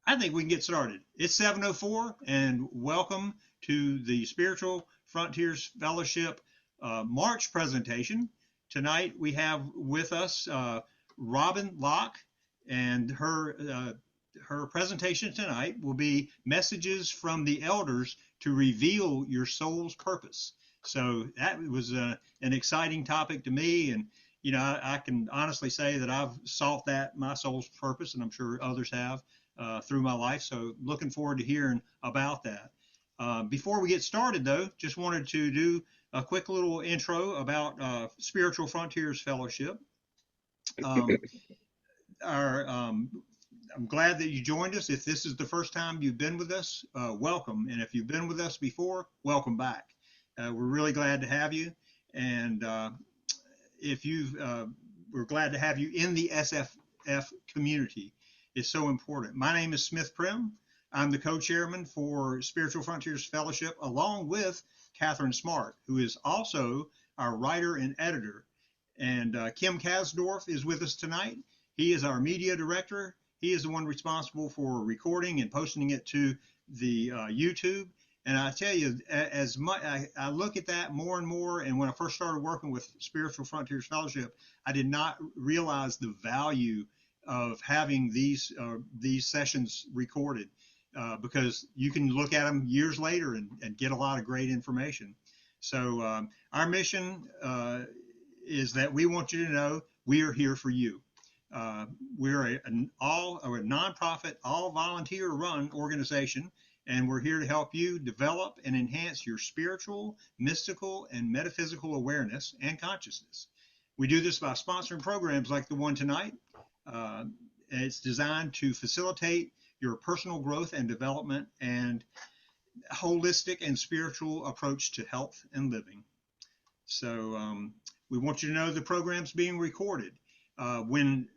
I think we can get started. It's 7:04, and welcome to the Spiritual Frontiers Fellowship March presentation. Tonight we have with us Robyn Locke, and her presentation tonight will be messages from the elders to reveal your soul's purpose. So that was an exciting topic to me, and I can honestly say that I've sought that my soul's purpose, and I'm sure others have through my life. So looking forward to hearing about that. Before we get started, though, just wanted to do a quick little intro about Spiritual Frontiers Fellowship. Um, our, I'm glad that you joined us. If this is the first time you've been with us, welcome. And if you've been with us before, welcome back. We're really glad to have you. And if you've, we're glad to have you in the SFF community. Is so important. My name is Smith Prim. I'm the co-chairman for Spiritual Frontiers Fellowship, along with Catherine Smart, who is also our writer and editor. And Kim Kasdorf is with us tonight. He is our media director. He is the one responsible for recording and posting it to the YouTube. And I tell you, as much I look at that more and more, and when I first started working with Spiritual Frontiers Fellowship, I did not realize the value of having these sessions recorded because you can look at them years later and get a lot of great information. So our mission is that we want you to know we are here for you. We're a nonprofit, all volunteer-run organization, and we're here to help you develop and enhance your spiritual, mystical, and metaphysical awareness and consciousness. We do this by sponsoring programs like the one tonight. It's designed to facilitate your personal growth and development and holistic and spiritual approach to health and living. So we want you to know the program's being recorded. When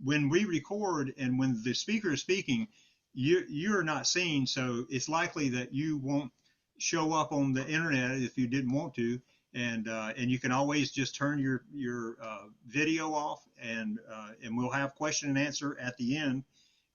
we record and when the speaker is speaking, you're not seen, so it's likely that you won't show up on the internet if you didn't want to. And you can always just turn your video off, and we'll have question and answer at the end.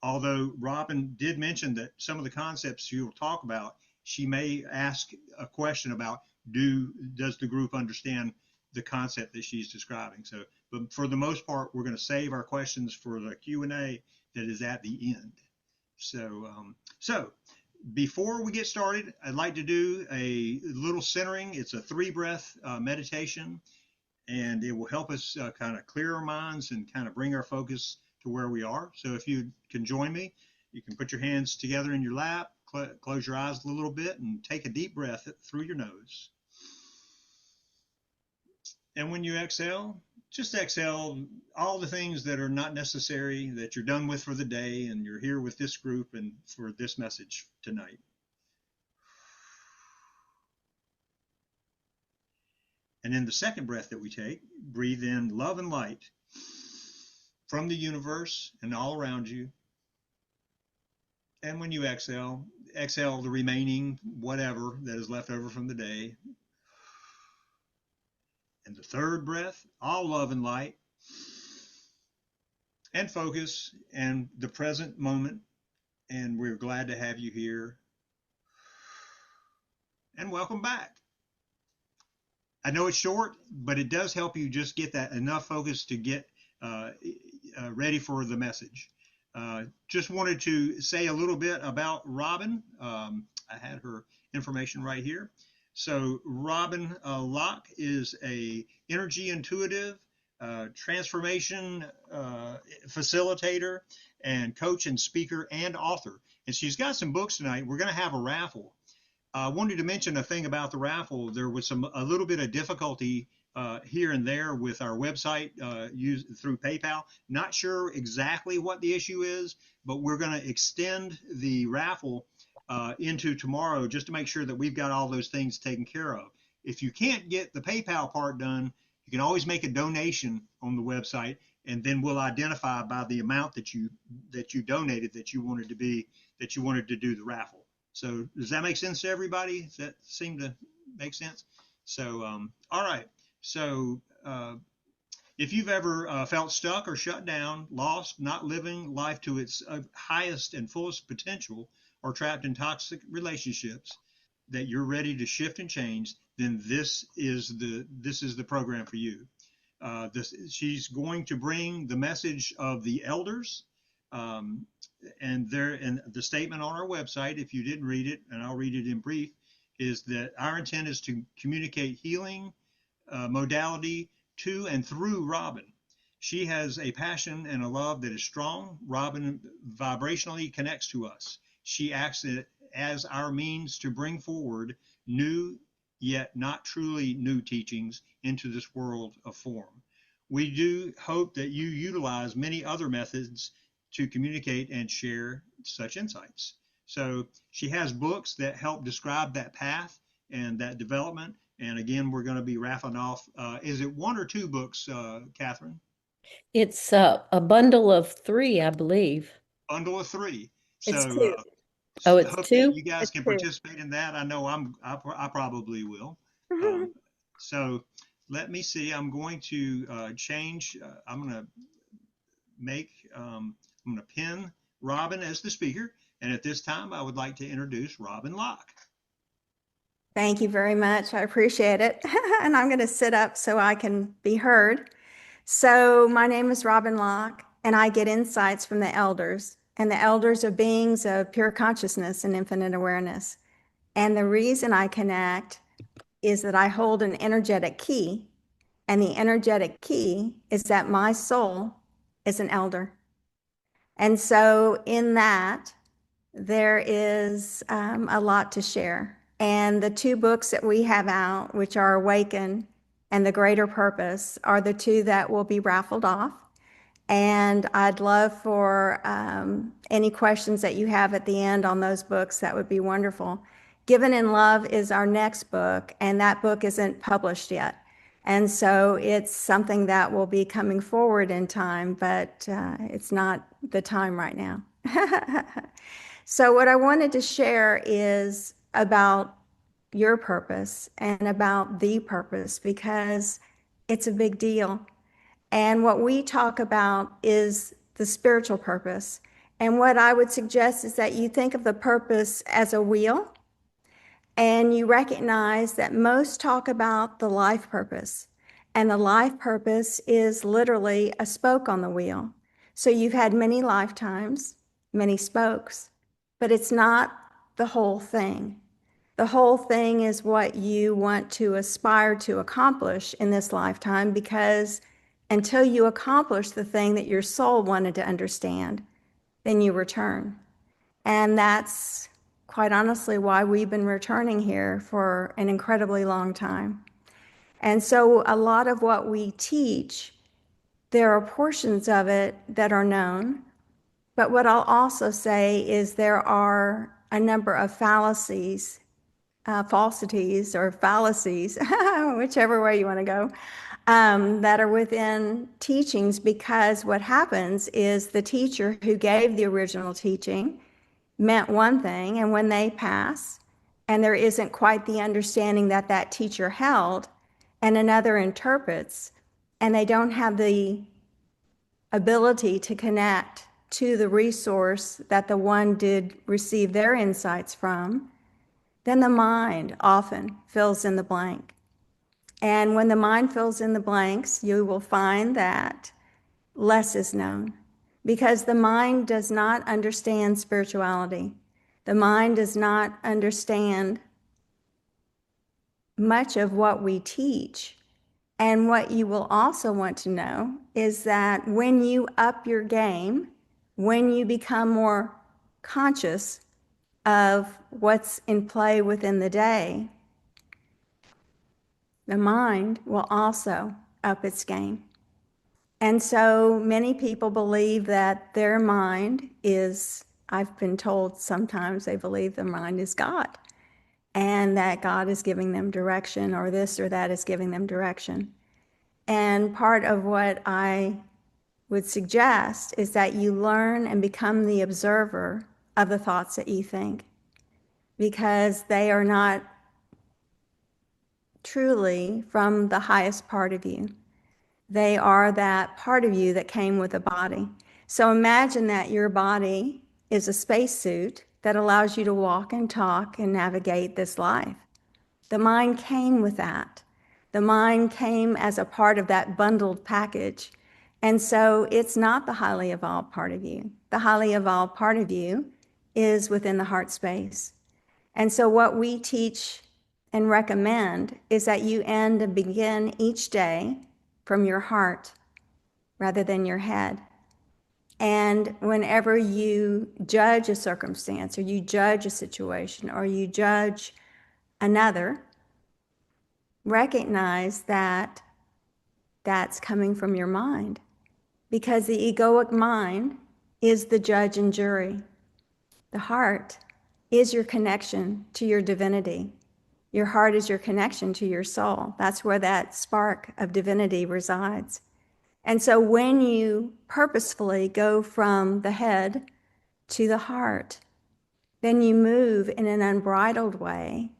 Although Robyn did mention that some of the concepts she will talk about, she may ask a question about does the group understand the concept that she's describing. So, but for the most part, we're going to save our questions for the Q&A that is at the end. So before we get started, I'd like to do a little centering. It's a 3-breath meditation, and it will help us kind of clear our minds and kind of bring our focus to where we are. So if you can join me, you can put your hands together in your lap, close your eyes a little bit, and take a deep breath through your nose. And when you exhale, just exhale all the things that are not necessary, that you're done with for the day, and you're here with this group and for this message tonight. And in the second breath that we take, breathe in love and light from the universe and all around you. And when you exhale the remaining whatever that is left over from the day. And the third breath, all love and light and focus and the present moment. And we're glad to have you here. And welcome back. I know it's short, but it does help you just get that enough focus to get ready for the message. Just wanted to say a little bit about Robyn. I had her information right here. So Robyn Locke is a energy intuitive, transformation facilitator, and coach and speaker and author. And she's got some books tonight. We're going to have a raffle. I wanted to mention a thing about the raffle. There was a little bit of difficulty here and there with our website used through PayPal. Not sure exactly what the issue is, but we're going to extend the raffle into tomorrow just to make sure that we've got all those things taken care of. If you can't get the PayPal part done, you can always make a donation on the website, and then we'll identify by the amount that you donated that you wanted to do the raffle. So does that make sense to everybody? Does that seem to make sense? So all right. So If you've ever felt stuck or shut down, lost, not living life to its highest and fullest potential, or trapped in toxic relationships, that you're ready to shift and change, then this is the program for you. She's going to bring the message of the elders, um, and the statement on our website, if you didn't read it, and I'll read it in brief, is that our intent is to communicate healing modality to and through Robyn. She has a passion and a love that is strong. Robyn vibrationally connects to us. She acts as our means to bring forward new, yet not truly new teachings into this world of form. We do hope that you utilize many other methods to communicate and share such insights. So she has books that help describe that path and that development. And again, we're going to be raffling off. Is it one or two books, Catherine? It's a bundle of three, I believe. Bundle of three. It's So two. Oh, it's hope that two? you guys It's can two. participate in that. I know I probably will. Mhm. Um, so let me see. I'm going to change. I'm going to make. I'm going to pin Robyn as the speaker. And at this time, I would like to introduce Robyn Locke. Thank you very much. I appreciate it. And I'm going to sit up so I can be heard. So, my name is Robyn Locke, and I get insights from the elders. And the elders are beings of pure consciousness and infinite awareness. And the reason I connect is that I hold an energetic key. And the energetic key is that my soul is an elder. And so, in that, there is a lot to share. And the two books that we have out, which are Awaken and The Greater Purpose, are the two that will be raffled off. And I'd love for any questions that you have at the end on those books. That would be wonderful. Given in Love is our next book, and that book isn't published yet. And so it's something that will be coming forward in time, but it's not the time right now. So, what I wanted to share is about your purpose and about the purpose because it's a big deal. And what we talk about is the spiritual purpose. And what I would suggest is that you think of the purpose as a wheel and you recognize that most talk about the life purpose. And the life purpose is literally a spoke on the wheel. So you've had many lifetimes, many spokes, but it's not the whole thing. The whole thing is what you want to aspire to accomplish in this lifetime because until you accomplish the thing that your soul wanted to understand, then you return. And that's quite honestly why we've been returning here for an incredibly long time. And so a lot of what we teach, there are portions of it that are known. But what I'll also say is there are a number of fallacies, falsities or fallacies, whichever way you want to go, that are within teachings because what happens is the teacher who gave the original teaching meant one thing, and when they pass, and there isn't quite the understanding that that teacher held, and another interprets, and they don't have the ability to connect to the resource that the one did receive their insights from, then the mind often fills in the blank. And when the mind fills in the blanks, you will find that less is known because the mind does not understand spirituality. The mind does not understand much of what we teach. And what you will also want to know is that when you up your game, when you become more conscious of what's in play within the day, the mind will also up its game. And so many people believe that their mind is, I've been told sometimes they believe their mind is God and that God is giving them direction or this or that is giving them direction. And part of what I would suggest is that you learn and become the observer of the thoughts that you think because they are not truly from the highest part of you. They are that part of you that came with a body. So imagine that your body is a spacesuit that allows you to walk and talk and navigate this life. The mind came with that. The mind came as a part of that bundled package. And so it's not the highly evolved part of you. The highly evolved part of you is within the heart space. And so what we teach and recommend is that you end and begin each day from your heart rather than your head. And whenever you judge a circumstance or you judge a situation or you judge another, recognize that that's coming from your mind, because the egoic mind is the judge and jury. The heart is your connection to your divinity. Your heart is your connection to your soul. That's where that spark of divinity resides. And so when you purposefully go from the head to the heart, then you move in an unbridled way.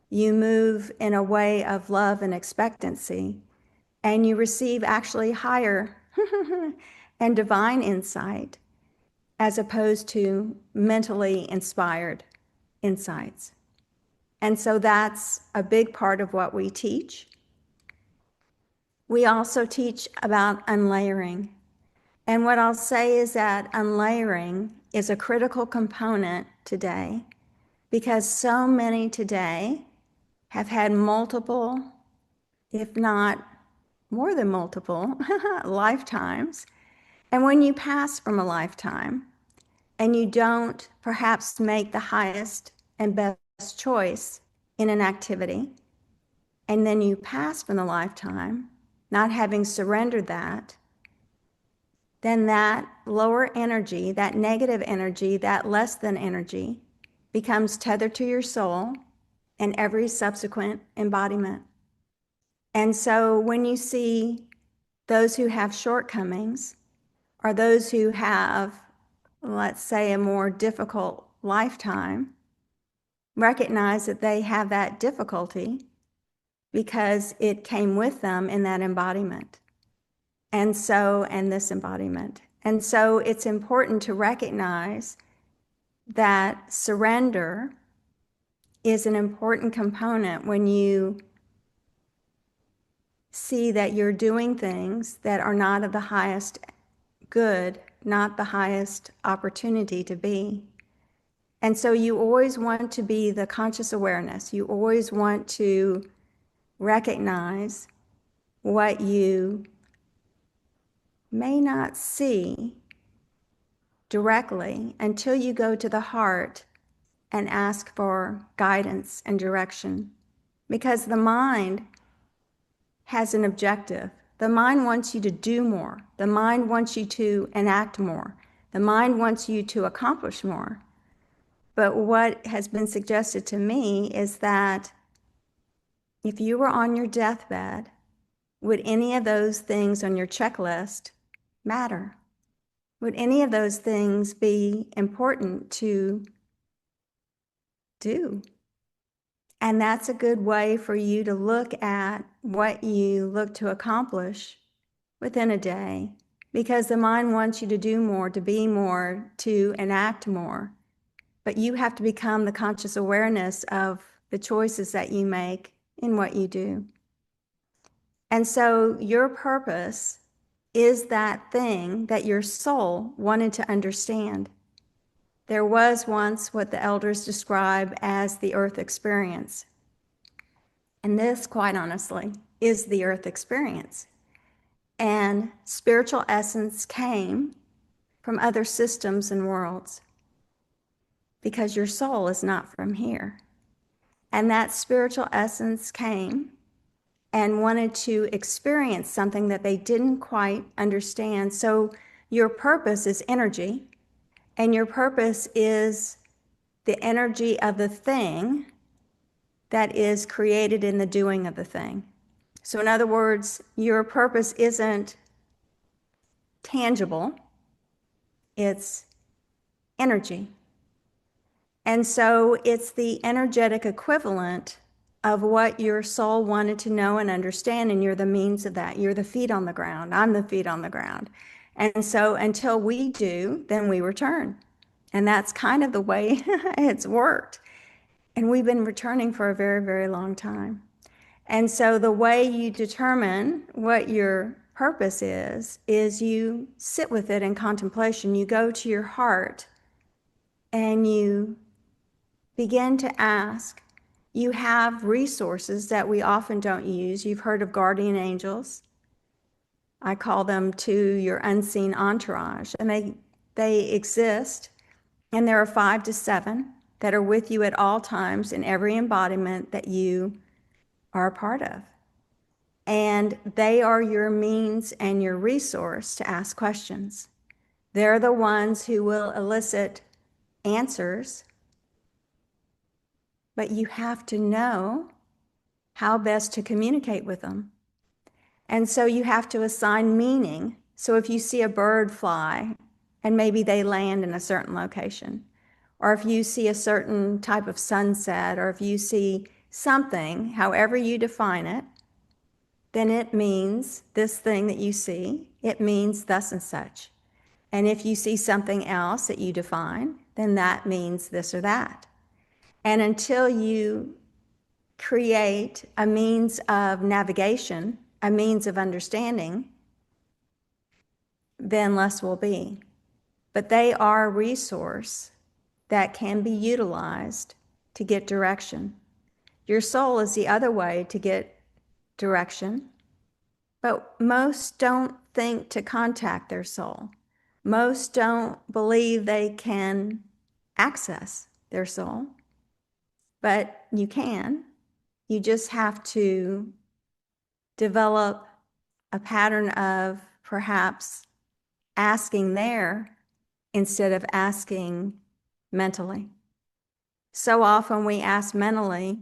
You move in a way of love and expectancy, and you receive actually higher and divine insight as opposed to mentally inspired insights. And so that's a big part of what we teach. We also teach about unlayering. And what I'll say is that unlayering is a critical component today, because so many today have had multiple, if not more than multiple, lifetimes. And when you pass from a lifetime and you don't perhaps make the highest and best choice in an activity, and then you pass from the lifetime, not having surrendered that, then that lower energy, that negative energy, that less than energy becomes tethered to your soul in every subsequent embodiment. And so when you see those who have shortcomings or those who have, let's say, a more difficult lifetime, recognize that they have that difficulty because it came with them in that embodiment. And this embodiment. And so it's important to recognize that surrender is an important component when you see that you're doing things that are not of the highest good, not the highest opportunity to be. And so you always want to be the conscious awareness. You always want to recognize what you may not see directly until you go to the heart and ask for guidance and direction. Because the mind has an objective. The mind wants you to do more. The mind wants you to enact more. The mind wants you to accomplish more. But what has been suggested to me is that if you were on your deathbed, would any of those things on your checklist matter? Would any of those things be important to do? And that's a good way for you to look at what you look to accomplish within a day, because the mind wants you to do more, to be more, to enact more. But you have to become the conscious awareness of the choices that you make in what you do. And so your purpose is that thing that your soul wanted to understand. There was once what the elders describe as the earth experience. And this, quite honestly, is the earth experience. And spiritual essence came from other systems and worlds, because your soul is not from here. And that spiritual essence came and wanted to experience something that they didn't quite understand. So your purpose is energy, and your purpose is the energy of the thing that is created in the doing of the thing. So in other words, your purpose isn't tangible, it's energy. And so it's the energetic equivalent of what your soul wanted to know and understand, and you're the means of that. You're the feet on the ground. I'm the feet on the ground. And so until we do, then we return. And that's kind of the way it's worked. And we've been returning for a very, very long time. And so the way you determine what your purpose is you sit with it in contemplation. You go to your heart and you begin to ask. You have resources that we often don't use. You've heard of guardian angels. I call them to your unseen entourage, and they exist, and there are 5 to 7 that are with you at all times in every embodiment that you are a part of. And they are your means and your resource to ask questions. They're the ones who will elicit answers, but you have to know how best to communicate with them. And so you have to assign meaning. So if you see a bird fly and maybe they land in a certain location, or if you see a certain type of sunset, or if you see something, however you define it, then it means this thing that you see, it means thus and such. And if you see something else that you define, then that means this or that. And until you create a means of navigation, a means of understanding, then less will be. But they are a resource that can be utilized to get direction. Your soul is the other way to get direction, but most don't think to contact their soul. Most don't believe they can access their soul, but you can. You just have to develop a pattern of perhaps asking there instead of asking mentally. So often we ask mentally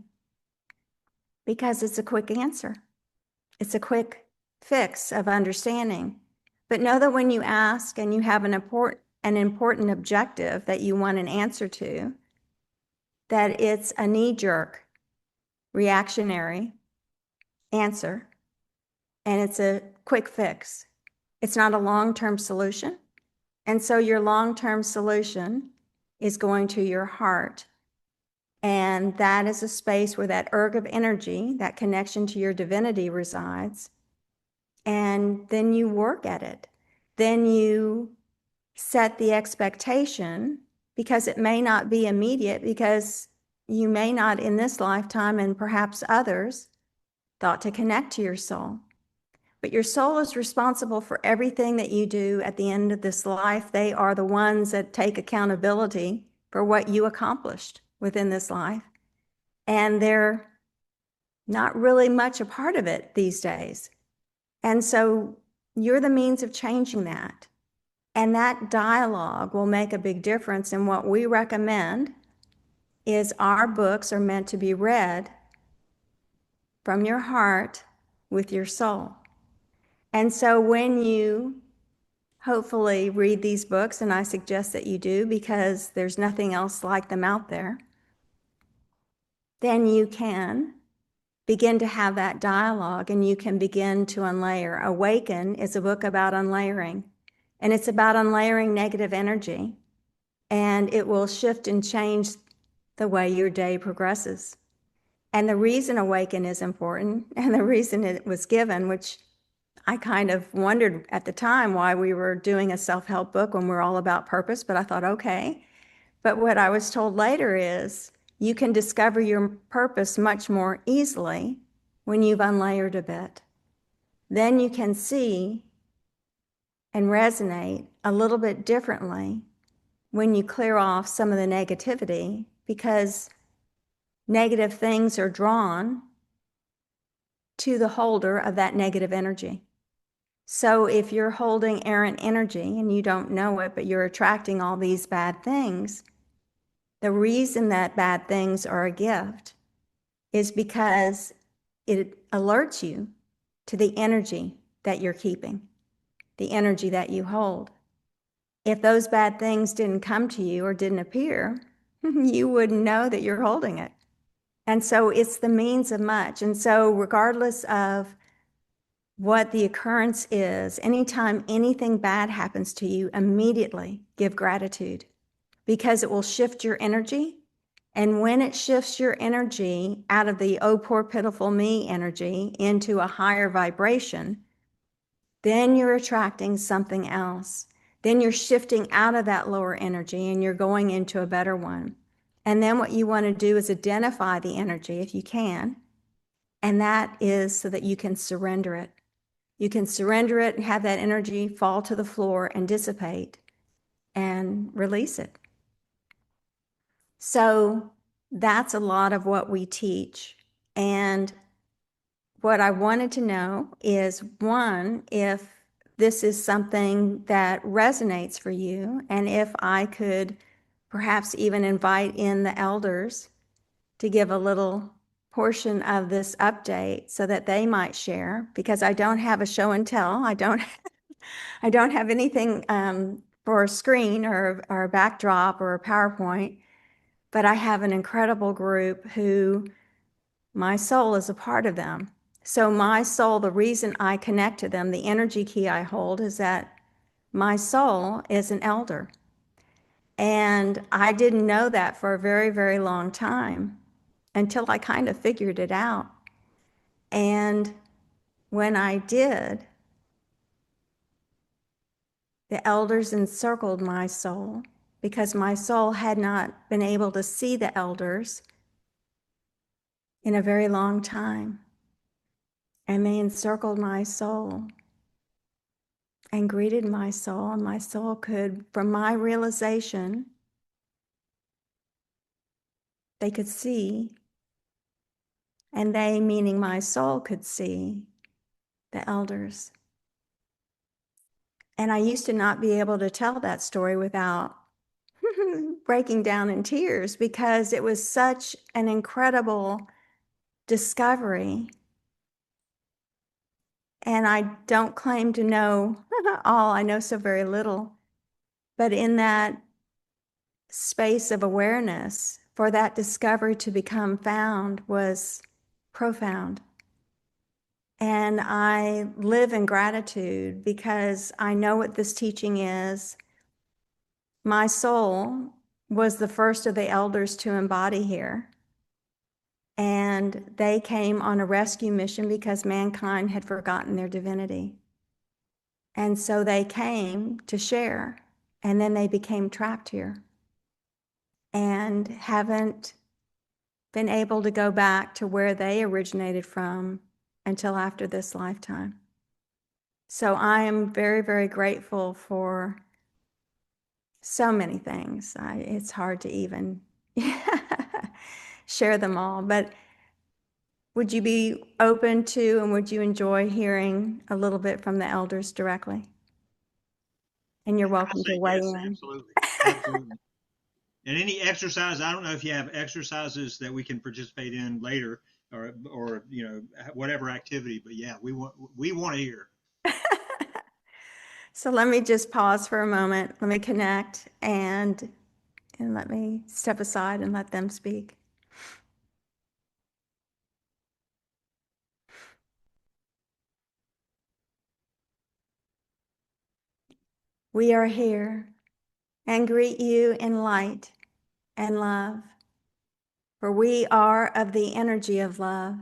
because it's a quick answer. It's a quick fix of understanding. But know that when you ask and you have an important objective that you want an answer to, that it's a knee-jerk, reactionary answer, and it's a quick fix. It's not a long-term solution. And so your long-term solution is going to your heart. And that is a space where that erg of energy, that connection to your divinity resides. And then you work at it. Then you set the expectation, because it may not be immediate, because you may not in this lifetime and perhaps others thought to connect to your soul. But your soul is responsible for everything that you do at the end of this life. They are the ones that take accountability for what you accomplished within this life. And they're not really much a part of it these days. And so you're the means of changing that. And that dialogue will make a big difference. And what we recommend is our books are meant to be read from your heart with your soul. And so when you hopefully read these books, and I suggest that you do because there's nothing else like them out there, then you can begin to have that dialogue and you can begin to unlayer. Awaken is a book about unlayering, and it's about unlayering negative energy, and it will shift and change the way your day progresses. And the reason Awaken is important, and the reason it was given, which I kind of wondered at the time why we were doing a self-help book when we're all about purpose, but I thought, okay. But what I was told later is you can discover your purpose much more easily when you've unlayered a bit. Then you can see and resonate a little bit differently when you clear off some of the negativity, because negative things are drawn to the holder of that negative energy. So if you're holding errant energy and you don't know it, but you're attracting all these bad things, the reason that bad things are a gift is because it alerts you to the energy that you're keeping, the energy that you hold. If those bad things didn't come to you or didn't appear, you wouldn't know that you're holding it. And so it's the means of much. And so regardless of what the occurrence is, anytime anything bad happens to you, immediately give gratitude because it will shift your energy. And when it shifts your energy out of the, oh, poor, pitiful me energy into a higher vibration, then you're attracting something else. Then you're shifting out of that lower energy and you're going into a better one. And then what you want to do is identify the energy if you can. And that is so that you can surrender it. You can surrender it and have that energy fall to the floor and dissipate and release it. So that's a lot of what we teach. And what I wanted to know is, one, if this is something that resonates for you, and if I could perhaps even invite in the elders to give a little portion of this update so that they might share, because I don't have a show and tell. I don't have anything for a screen or a backdrop or a PowerPoint, but I have an incredible group who my soul is a part of them. So my soul, the reason I connect to them, the energy key I hold is that my soul is an elder. And I didn't know that for a very, very long time until I kind of figured it out. And when I did, the elders encircled my soul because my soul had not been able to see the elders in a very long time. And they encircled my soul and greeted my soul, and my soul could, from my realization, they could see, and they, meaning my soul, could see the elders. And I used to not be able to tell that story without breaking down in tears because it was such an incredible discovery. And I don't claim to know all, I know so very little. But in that space of awareness, for that discovery to become found was profound. And I live in gratitude because I know what this teaching is. My soul was the first of the elders to embody here. And they came on a rescue mission because mankind had forgotten their divinity. And so they came to share, and then they became trapped here and haven't been able to go back to where they originated from until after this lifetime. So I am very, very grateful for so many things. It's hard to even share them all, but would you be open to and would you enjoy hearing a little bit from the elders directly? And you're welcome to weigh Yes, in. absolutely. Absolutely. And any exercise, I don't know if you have exercises that we can participate in later or whatever activity, but yeah, we want to hear. So let me just pause for a moment. Let me connect and let me step aside and let them speak. We are here and greet you in light and love, for we are of the energy of love,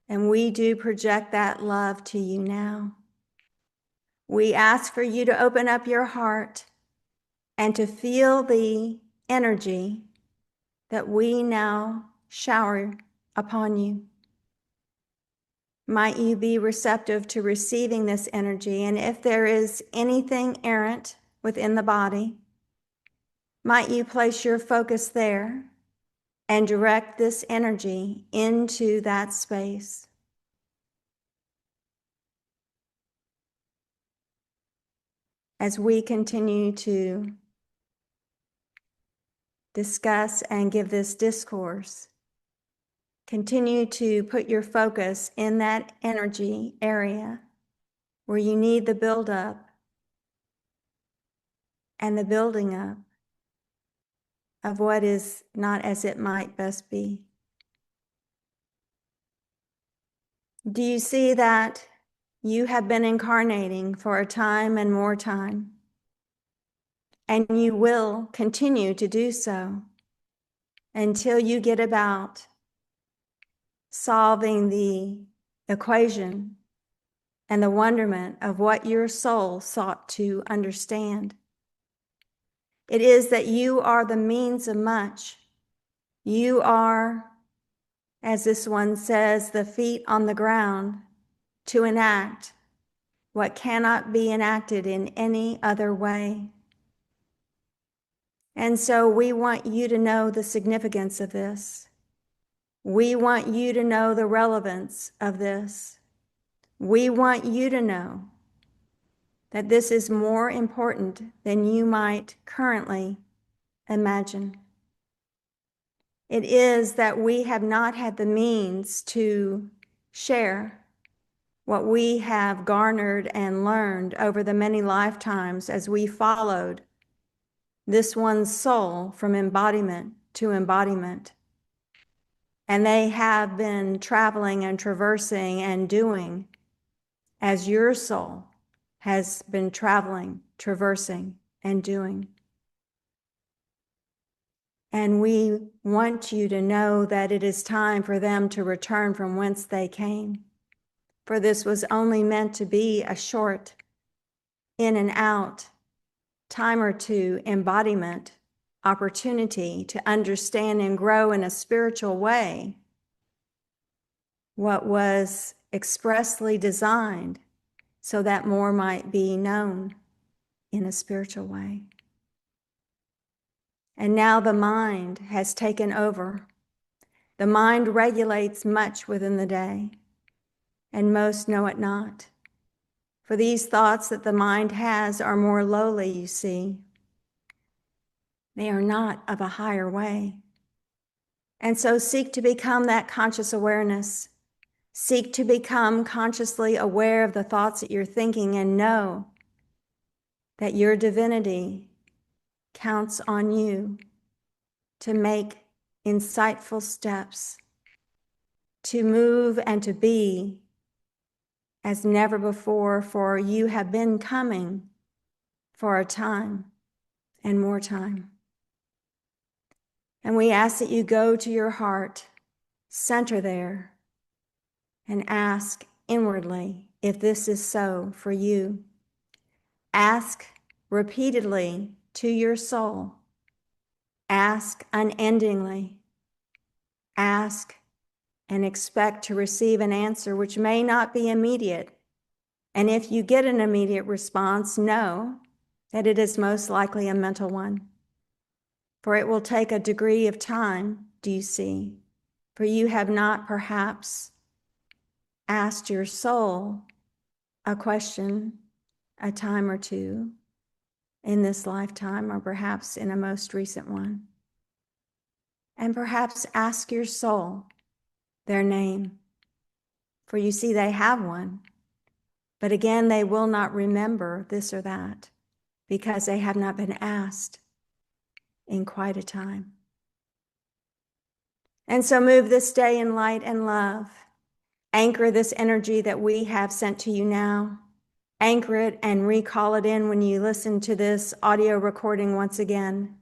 and we do project that love to you now. We ask for you to open up your heart and to feel the energy that we now shower upon you. Might you be receptive to receiving this energy, and if there is anything errant within the body, might you place your focus there and direct this energy into that space. As we continue to discuss and give this discourse, continue to put your focus in that energy area where you need the buildup and the building up of what is not as it might best be. Do you see that you have been incarnating for a time and more time? And you will continue to do so until you get about solving the equation and the wonderment of what your soul sought to understand. It is that you are the means of much. You are, as this one says, the feet on the ground to enact what cannot be enacted in any other way. And so we want you to know the significance of this. We want you to know the relevance of this. We want you to know that this is more important than you might currently imagine. It is that we have not had the means to share what we have garnered and learned over the many lifetimes as we followed this one's soul from embodiment to embodiment. And they have been traveling and traversing and doing as your soul has been traveling, traversing, and doing. And we want you to know that it is time for them to return from whence they came. For this was only meant to be a short in and out, time or two embodiment, opportunity to understand and grow in a spiritual way what was expressly designed so that more might be known in a spiritual way. And now the mind has taken over. The mind regulates much within the day, and most know it not. For these thoughts that the mind has are more lowly, you see. They are not of a higher way. And so seek to become that conscious awareness. Seek to become consciously aware of the thoughts that you're thinking and know that your divinity counts on you to make insightful steps, to move and to be as never before, for you have been coming for a time and more time. And we ask that you go to your heart, center there, and ask inwardly if this is so for you. Ask repeatedly to your soul. Ask unendingly. Ask and expect to receive an answer which may not be immediate. And if you get an immediate response, know that it is most likely a mental one. For it will take a degree of time, do you see? For you have not perhaps asked your soul a question a time or two in this lifetime, or perhaps in a most recent one. And perhaps ask your soul their name. For you see, they have one. But again, they will not remember this or that because they have not been asked in quite a time. And so move this day in light and love. Anchor this energy that we have sent to you now. Anchor it and recall it in when you listen to this audio recording once again.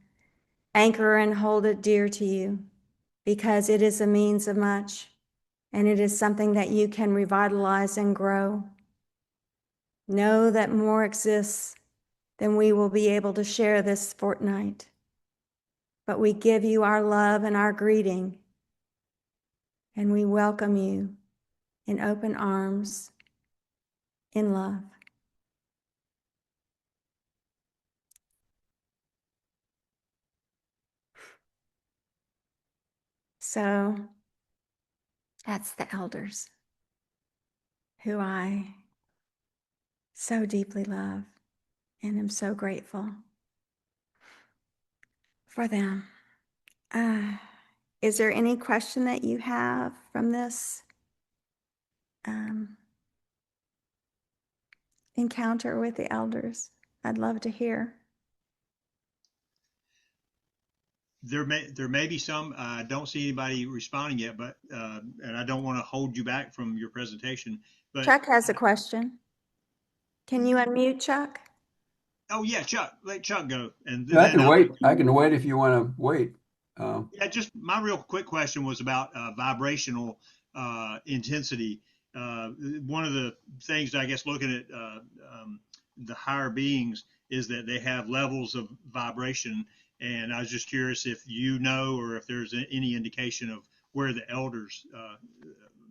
Anchor and hold it dear to you because it is a means of much and it is something that you can revitalize and grow. Know that more exists than we will be able to share this fortnight. But we give you our love and our greeting, and we welcome you in open arms, in love. So that's the elders who I so deeply love and am so grateful for them. Is there any question that you have from this encounter with the elders? I'd love to hear. there may be some. I don't see anybody responding yet, but and I don't want to hold you back from your presentation. But Chuck has a question. Can you unmute, Chuck? oh yeah, Chuck, let Chuck go, and Yeah, I then can wait. I can wait if you want to wait. yeah, just my real quick question was about vibrational intensity. One of the things, I guess, looking at the higher beings is that they have levels of vibration. And I was just curious if you know, or if there's any indication of where the elders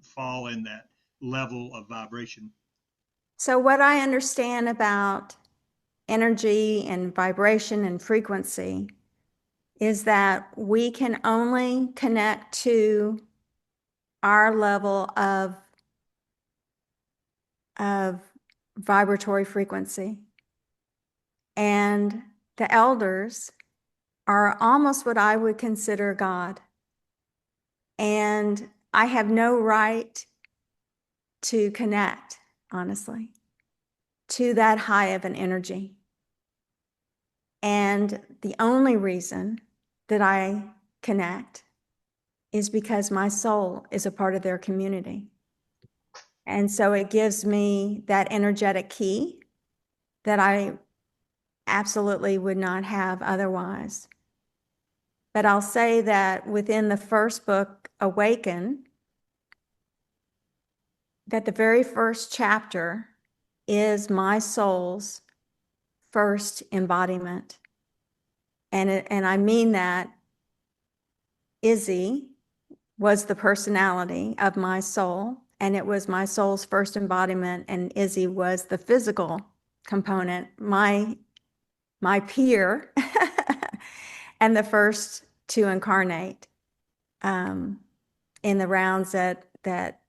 fall in that level of vibration. So what I understand about energy and vibration and frequency is that we can only connect to our level of vibratory frequency. And the elders are almost what I would consider God. And I have no right to connect, honestly, to that high of an energy. And the only reason that I connect is because my soul is a part of their community. And so it gives me that energetic key that I absolutely would not have otherwise. But I'll say that within the first book, Awaken, that the very first chapter is my soul's first embodiment. And I mean that Izzy was the personality of my soul, and it was my soul's first embodiment, and Izzy was the physical component, my peer, and the first to incarnate in the rounds that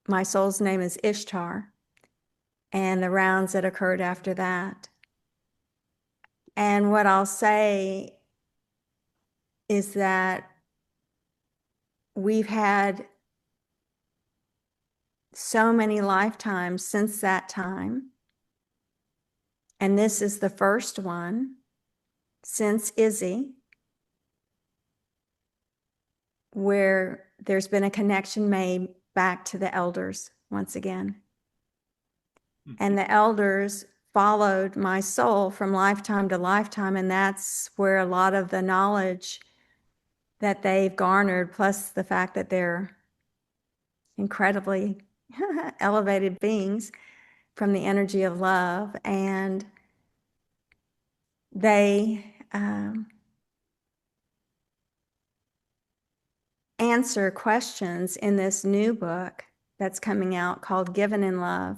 my soul's name is Ishtar, and the rounds that occurred after that. And what I'll say is that we've had so many lifetimes since that time. And this is the first one since Izzy, where there's been a connection made back to the elders once again. And the elders followed my soul from lifetime to lifetime, and that's where a lot of the knowledge that they've garnered, plus the fact that they're incredibly elevated beings from the energy of love, and they answer questions in this new book that's coming out called Given in Love.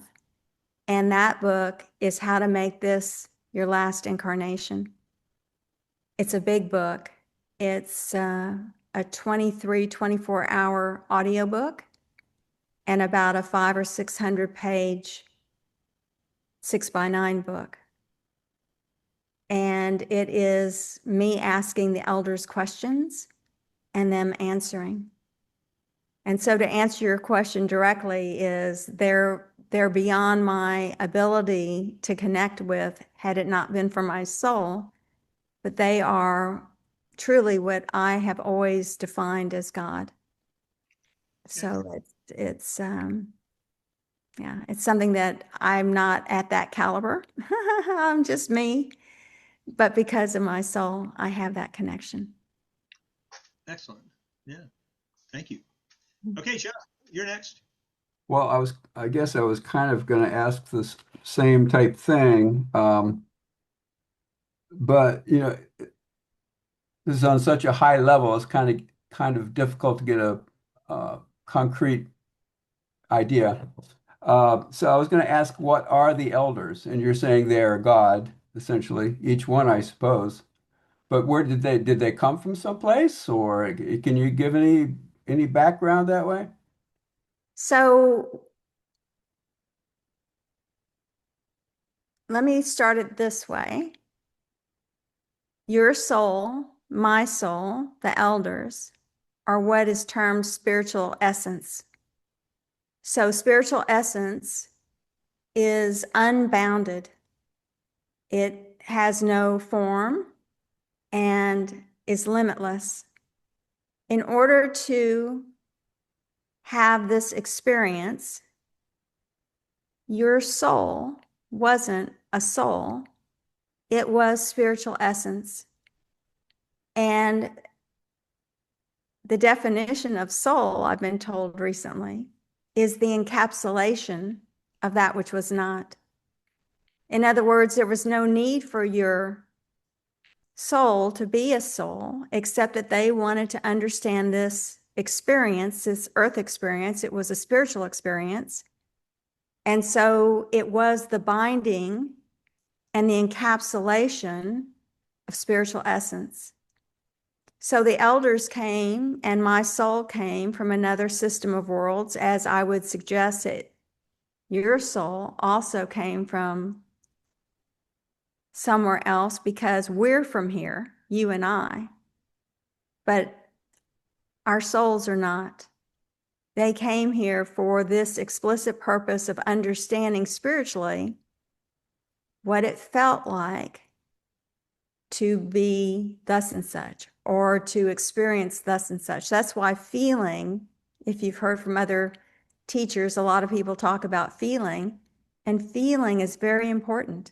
And that book is how to make this your last incarnation. It's a big book. It's a 24-hour audiobook and about a 500 or 600 page 6x9 book. And it is me asking the elders questions and them answering. And so to answer your question directly is they're beyond my ability to connect with had it not been for my soul, but they are truly what I have always defined as God. So it's yeah, it's something that I'm not at that caliber. I'm just me, but because of my soul, I have that connection. Excellent. Yeah. Thank you. Okay, Chuck, you're next. Well, I guess I was kind of going to ask this same type thing, but this is on such a high level. It's kind of difficult to get a concrete idea. So I was going to ask, what are the elders? And you're saying they are God, essentially, each one, I suppose. But where did they come from someplace, or can you give any background that way? So let me start it this way. Your soul, my soul, the elders, are what is termed spiritual essence. So spiritual essence is unbounded. It has no form, and is limitless. In order to have this experience, your soul wasn't a soul, it was spiritual essence. And the definition of soul, I've been told recently, is the encapsulation of that which was not. In other words, there was no need for your soul to be a soul, except that they wanted to understand this experience, this earth experience. It was a spiritual experience. And so it was the binding and the encapsulation of spiritual essence. So the elders came and my soul came from another system of worlds, as I would suggest that your soul also came from somewhere else, because we're from here, you and I, but our souls are not. They came here for this explicit purpose of understanding spiritually what it felt like to be thus and such, or to experience thus and such. That's why feeling, if you've heard from other teachers, a lot of people talk about feeling, and feeling is very important.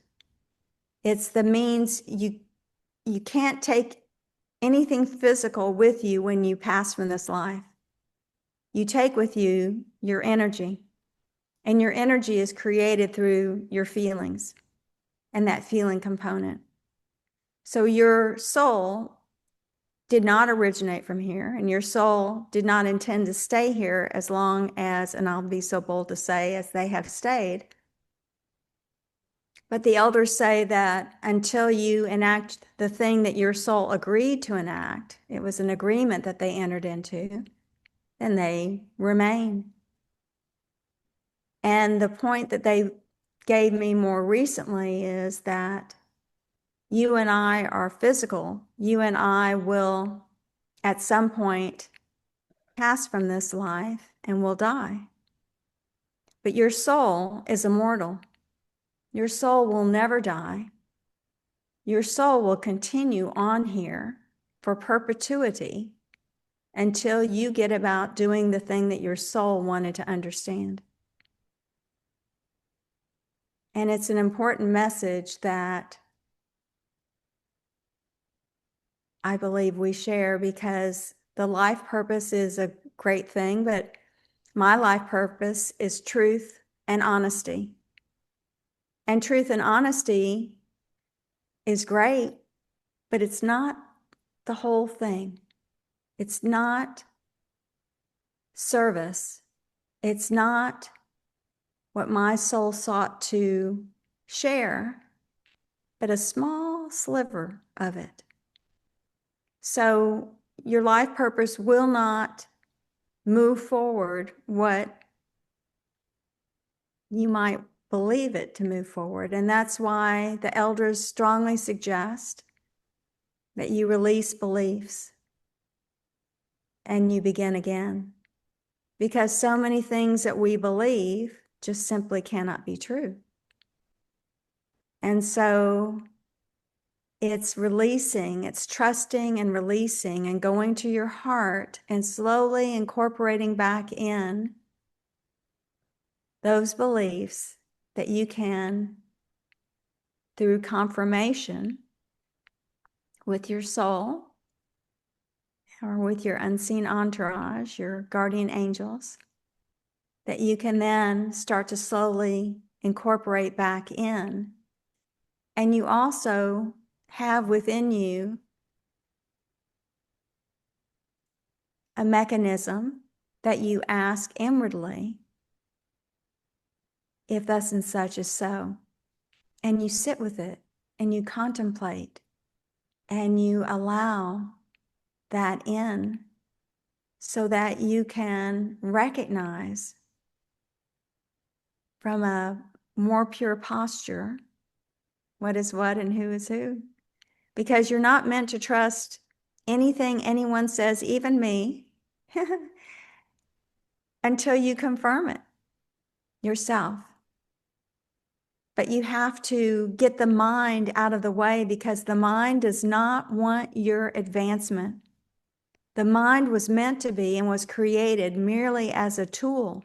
It's the means you can't take anything physical with you when you pass from this life. You take with you your energy, and your energy is created through your feelings and that feeling component. So your soul did not originate from here, and your soul did not intend to stay here as long as, and I'll be so bold to say, as they have stayed. But the elders say that until you enact the thing that your soul agreed to enact, it was an agreement that they entered into, then they remain. And the point that they gave me more recently is that you and I are physical. You and I will, at some point, pass from this life and will die. But your soul is immortal. Your soul will never die. Your soul will continue on here for perpetuity until you get about doing the thing that your soul wanted to understand. And it's an important message that I believe we share, because the life purpose is a great thing, but my life purpose is truth and honesty. And truth and honesty is great, but it's not the whole thing. It's not service. It's not what my soul sought to share, but a small sliver of it. So your life purpose will not move forward what you might believe it to move forward. And that's why the elders strongly suggest that you release beliefs and you begin again. Because so many things that we believe just simply cannot be true. And so it's releasing, it's trusting and releasing and going to your heart and slowly incorporating back in those beliefs that you can, through confirmation with your soul or with your unseen entourage, your guardian angels, that you can then start to slowly incorporate back in. And you also have within you a mechanism that you ask inwardly, if thus and such is so. And you sit with it and you contemplate and you allow that in so that you can recognize from a more pure posture what is what and who is who. Because you're not meant to trust anything anyone says, even me, until you confirm it yourself. but you have to get the mind out of the way because the mind does not want your advancement. The mind was meant to be and was created merely as a tool.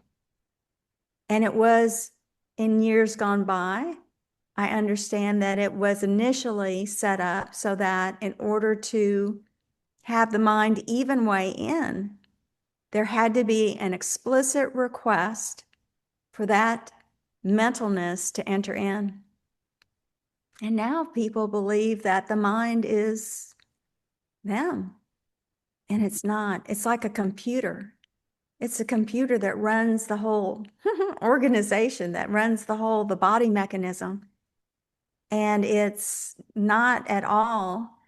And it was in years gone by. I understand that it was initially set up so that in order to have the mind even weigh in, there had to be an explicit request for that mentalness to enter in. And now people believe that the mind is them, and it's not. It's like a computer. It's a computer that runs the whole organization, that runs the body mechanism. And it's not at all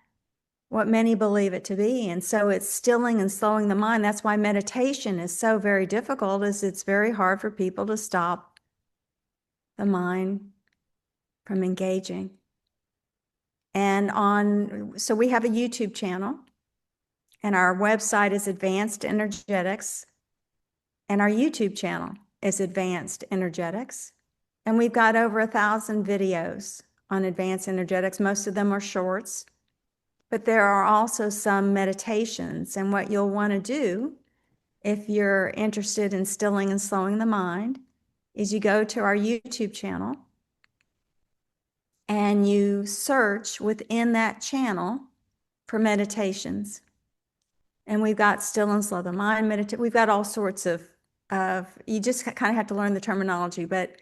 what many believe it to be. And so it's stilling and slowing the mind. That's why meditation is so very difficult, is it's very hard for people to stop the mind from engaging. And so we have a YouTube channel, and our website is Advanced Energetics, and our YouTube channel is Advanced Energetics. And we've got over 1,000 videos on Advanced Energetics. Most of them are shorts, but there are also some meditations. And what you'll want to do if you're interested in stilling and slowing the mind is you go to our YouTube channel and you search within that channel for meditations. And we've got still and slow the mind meditate. We've got all sorts of, you just kind of have to learn the terminology, but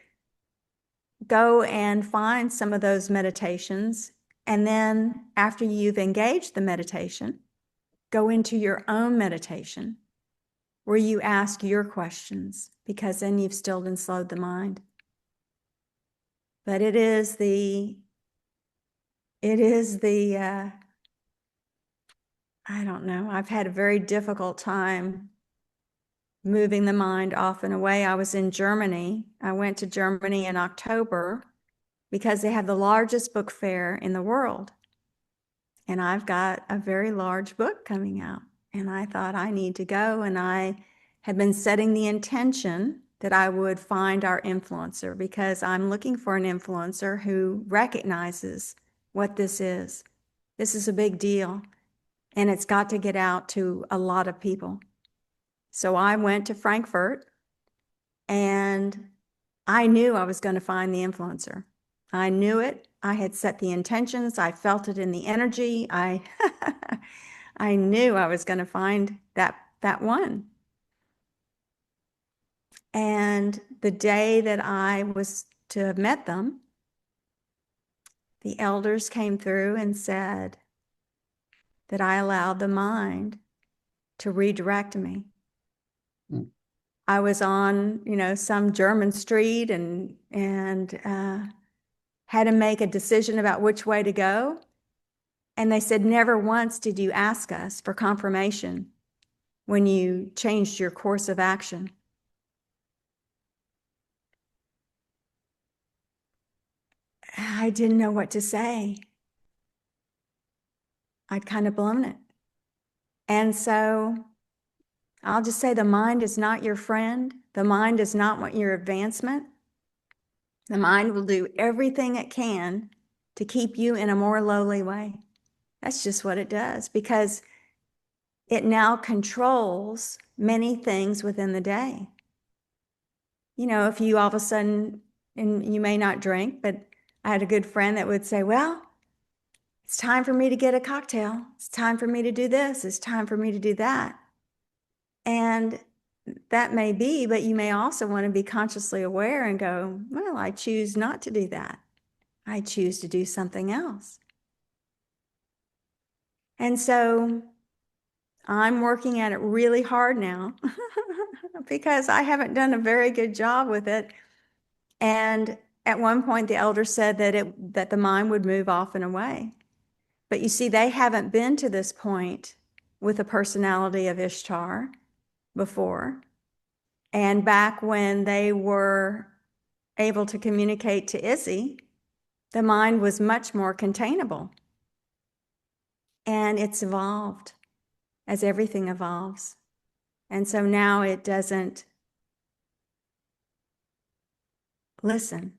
go and find some of those meditations. And then after you've engaged the meditation, go into your own meditation where you ask your questions, because then you've stilled and slowed the mind. But it is the I don't know, I've had a very difficult time moving the mind off and away. I was in Germany. I went to Germany in October because they have the largest book fair in the world. And I've got a very large book coming out. And I thought I need to go. And I had been setting the intention that I would find our influencer, because I'm looking for an influencer who recognizes what this is. This is a big deal. And it's got to get out to a lot of people. So I went to Frankfurt, and I knew I was going to find the influencer. I knew it. I had set the intentions. I felt it in the energy. I knew I was going to find that one. And the day that I was to have met them, the elders came through and said that I allowed the mind to redirect me. I was on, some German street and had to make a decision about which way to go. And they said, never once did you ask us for confirmation when you changed your course of action. I didn't know what to say. I'd kind of blown it. And so I'll just say the mind is not your friend. The mind does not want your advancement. The mind will do everything it can to keep you in a more lowly way. That's just what it does, because it now controls many things within the day. If you all of a sudden, and you may not drink, but I had a good friend that would say, well, it's time for me to get a cocktail. It's time for me to do this. It's time for me to do that. And that may be, but you may also want to be consciously aware and go, well, I choose not to do that. I choose to do something else. And so I'm working at it really hard now because I haven't done a very good job with it. And at one point, the elder said that the mind would move off and away. But you see, they haven't been to this point with the personality of Ishtar before. And back when they were able to communicate to Izzy, the mind was much more containable. And it's evolved as everything evolves. And so now it doesn't listen.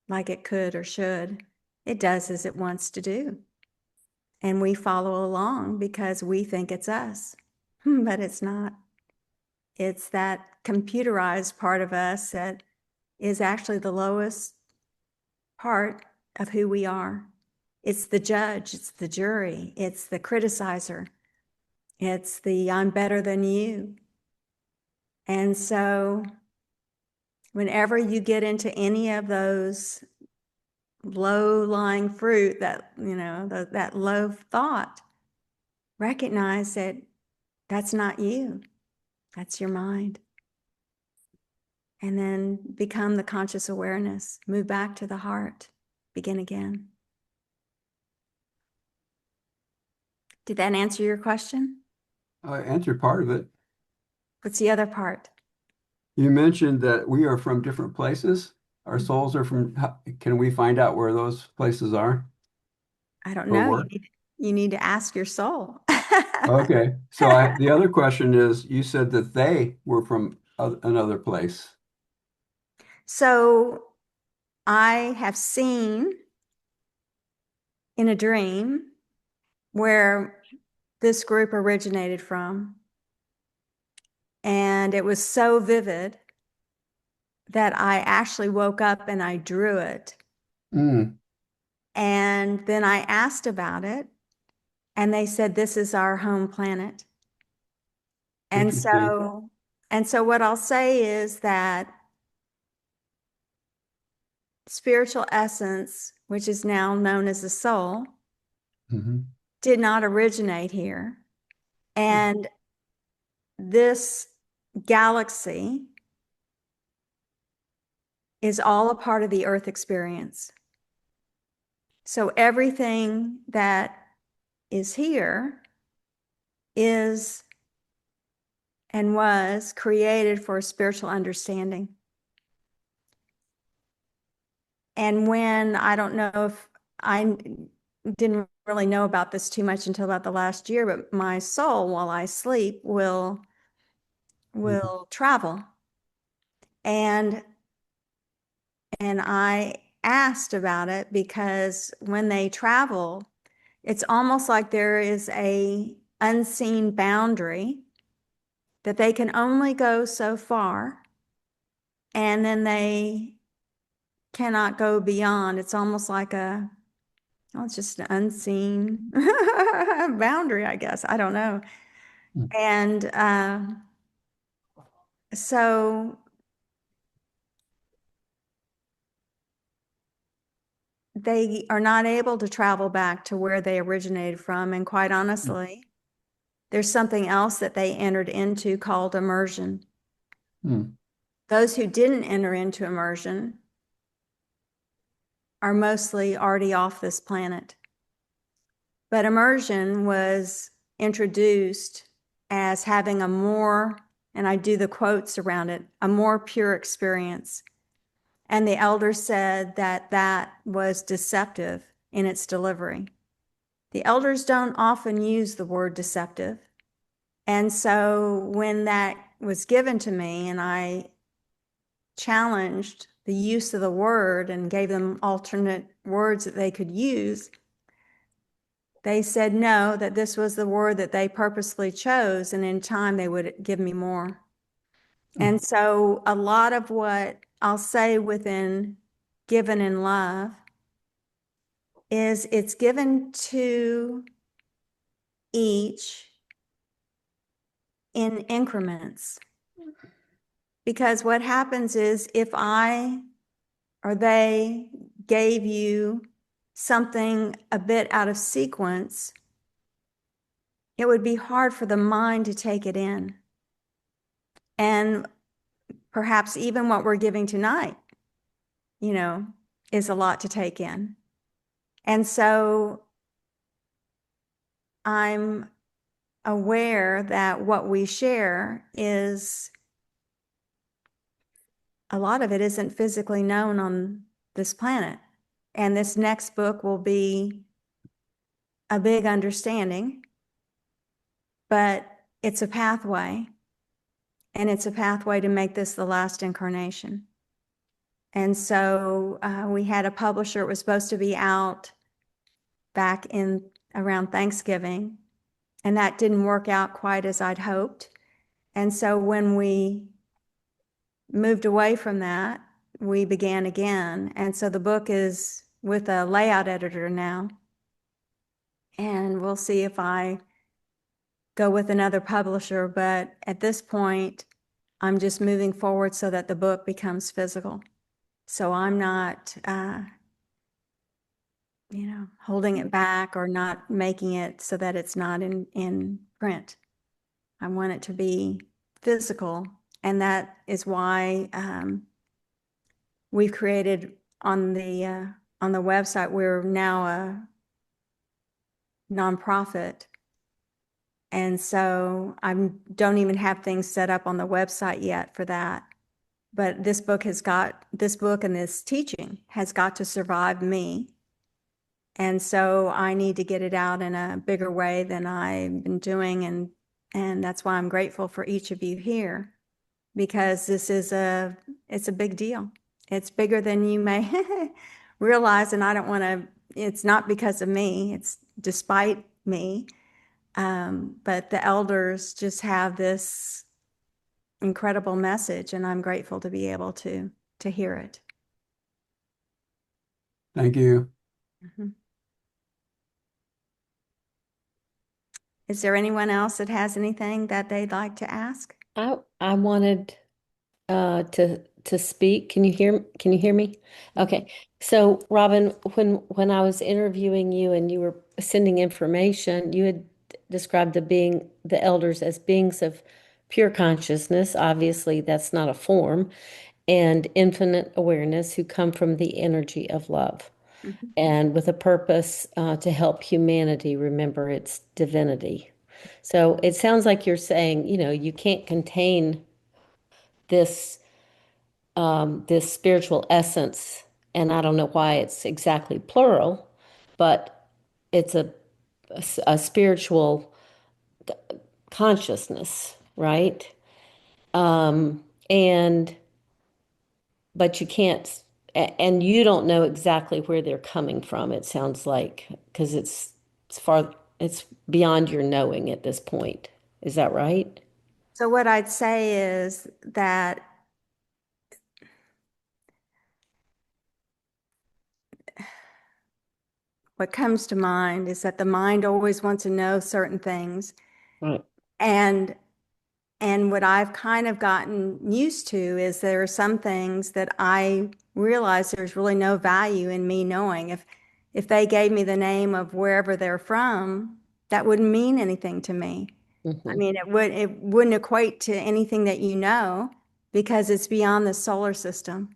like it could or should. It does as it wants to do. And we follow along because we think it's us, but it's not. It's that computerized part of us that is actually the lowest part of who we are. It's the judge, it's the jury, it's the criticizer, it's the I'm better than you. And so whenever you get into any of those low-lying fruit, that, that low thought, recognize that that's not you, that's your mind. And then become the conscious awareness, move back to the heart, begin again. Did that answer your question? I answered part of it. What's the other part? You mentioned that we are from different places. Our souls are from, can we find out where those places are? I don't Or know. were? You need to ask your soul. Okay. So the other question is, you said that they were from another place. So I have seen in a dream where this group originated from, and it was so vivid that I actually woke up and I drew it. Mm, And then I asked about it, and they said, this is our home planet. And interesting. so what I'll say is that spiritual essence, which is now known as the soul, Mm-hmm. did not originate here. And this galaxy is all a part of the Earth experience. So everything that is here is and was created for spiritual understanding. And when, I don't know if I didn't really know about this too much until about the last year, but my soul, while I sleep, will travel. And I asked about it because when they travel, it's almost like there is a unseen boundary that they can only go so far, and then they cannot go beyond. It's almost like it's just an unseen boundary, I guess. I don't know. Mm. And so they are not able to travel back to where they originated from. And quite honestly, there's something else that they entered into called immersion. Mm. Those who didn't enter into immersion are mostly already off this planet. But immersion was introduced as having a more, and I do the quotes around it, a more pure experience. And the elders said that that was deceptive in its delivery. The elders don't often use the word deceptive. And so when that was given to me and I challenged the use of the word and gave them alternate words that they could use, they said no, that this was the word that they purposely chose, and in time they would give me more. And so a lot of what I'll say within Given in Love is it's given to each in increments. Because what happens is if I or they gave you something a bit out of sequence, it would be hard for the mind to take it in. And perhaps even what we're giving tonight, is a lot to take in. And so I'm aware that what we share is, a lot of it isn't physically known on this planet. And this next book will be a big understanding, but it's a pathway, and it's a pathway to make this the last incarnation. And so we had a publisher. It was supposed to be out back in around Thanksgiving, and that didn't work out quite as I'd hoped. And so when we moved away from that, we began again. And so the book is with a layout editor now. And we'll see if I go with another publisher. But at this point, I'm just moving forward so that the book becomes physical. So I'm not, holding it back or not making it so that it's not in print. I want it to be physical. And that is why we've created on the website, we're now a nonprofit. And so I don't even have things set up on the website yet for that. But this book and this teaching has got to survive me. And so I need to get it out in a bigger way than I've been doing. And that's why I'm grateful for each of you here, because this is it's a big deal. It's bigger than you may realize. And I don't want to, it's not because of me, it's despite me. But the elders just have this incredible message, and I'm grateful to be able to hear it. Thank you. Mhm. Is there anyone else that has anything that they'd like to ask? I wanted to speak. Can you hear me? Okay. So Robyn, when I was interviewing you and you were sending information, you had described the elders as beings of pure consciousness. Obviously, that's not a form, and infinite awareness who come from the energy of love Mhm. and with a purpose to help humanity remember its divinity. So it sounds like you're saying, you can't contain this this spiritual essence, and I don't know why it's exactly plural, but it's a spiritual consciousness, right? And but you can't, and you don't know exactly where they're coming from. It sounds like because it's beyond your knowing at this point. Is that right? So what I'd say is that what comes to mind is that the mind always wants to know certain things. Right. And what I've kind of gotten used to is there are some things that I realize there's really no value in me knowing. If they gave me the name of wherever they're from, that wouldn't mean anything to me. I Mm-hmm. mean, it wouldn't equate to anything that you know because it's beyond the solar system.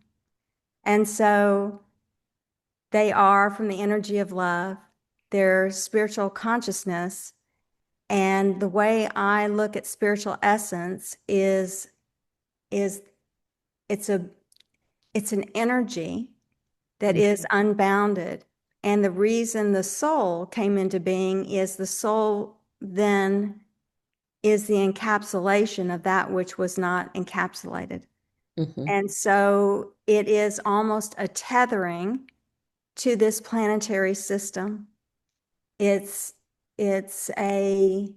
And so they are from the energy of love, their spiritual consciousness. And the way I look at spiritual essence is it's a it's an energy that is unbounded. And the reason the soul came into being is the soul then is the encapsulation of that which was not encapsulated. Mm-hmm. And so it is almost a tethering to this planetary system. It's a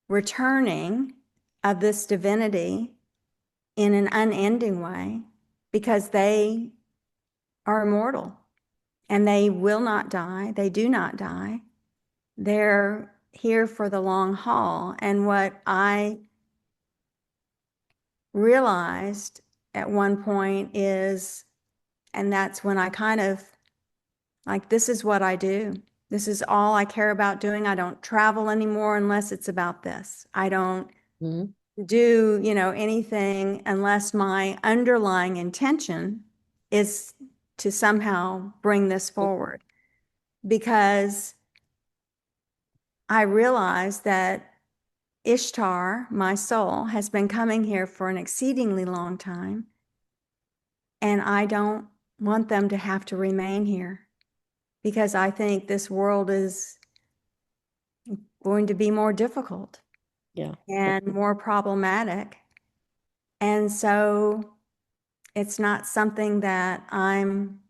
returning of this divinity in an unending way because they are immortal and they will not die. They do not die. They're here for the long haul. And what I realized at one point is, and that's when I kind of like, this is what I do. This is all I care about doing. I don't travel anymore unless it's about this. I don't Mm-hmm. do, anything unless my underlying intention is to somehow bring this forward. Because I realize that Ishtar, my soul, has been coming here for an exceedingly long time, and I don't want them to have to remain here because I think this world is going to be more difficult Yeah. and more problematic. And so It's not something that I'm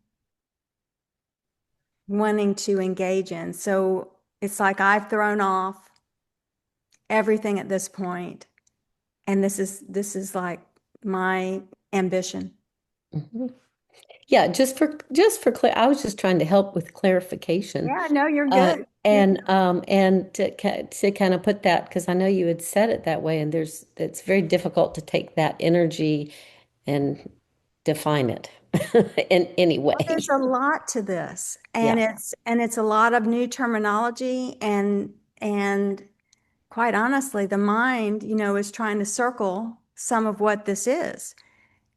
wanting to engage in. So it's like I've thrown off everything at this point, and this is like my ambition. Mhm. Yeah, just for I was just trying to help with clarification. Yeah, no, you're good. And to kind of put that, because I know you had said it that way, and it's very difficult to take that energy and define it in any Well, way. there's a lot to this, and Yeah. it's a lot of new terminology, and quite honestly, the mind, is trying to circle some of what this is.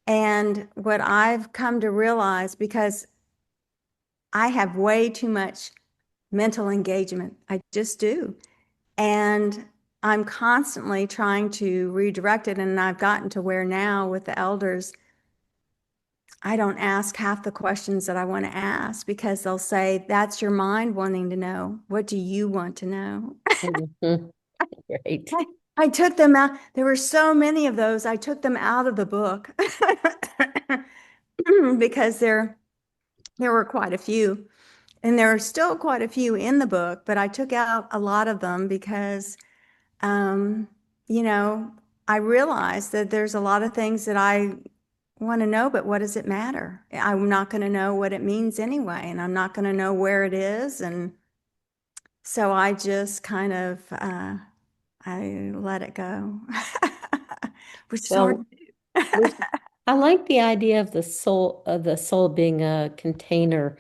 And what I've come to realize, because I have way too much mental engagement, I just do. And I'm constantly trying to redirect it. And I've gotten to where now with the elders, I don't ask half the questions that I want to ask because they'll say, that's your mind wanting to know. What do you want to know? Mhm. Great. I took them out. There were so many of those. I took them out of the book because there were quite a few. And there are still quite a few in the book, but I took out a lot of them because, um, you know, I realized that there's a lot of things that I want to know, but what does it matter? I'm not going to know what it means anyway, and I'm not going to know where it is. And so I just kind of, I let it go, which is hard Well, to do. which I like the idea of the soul being a container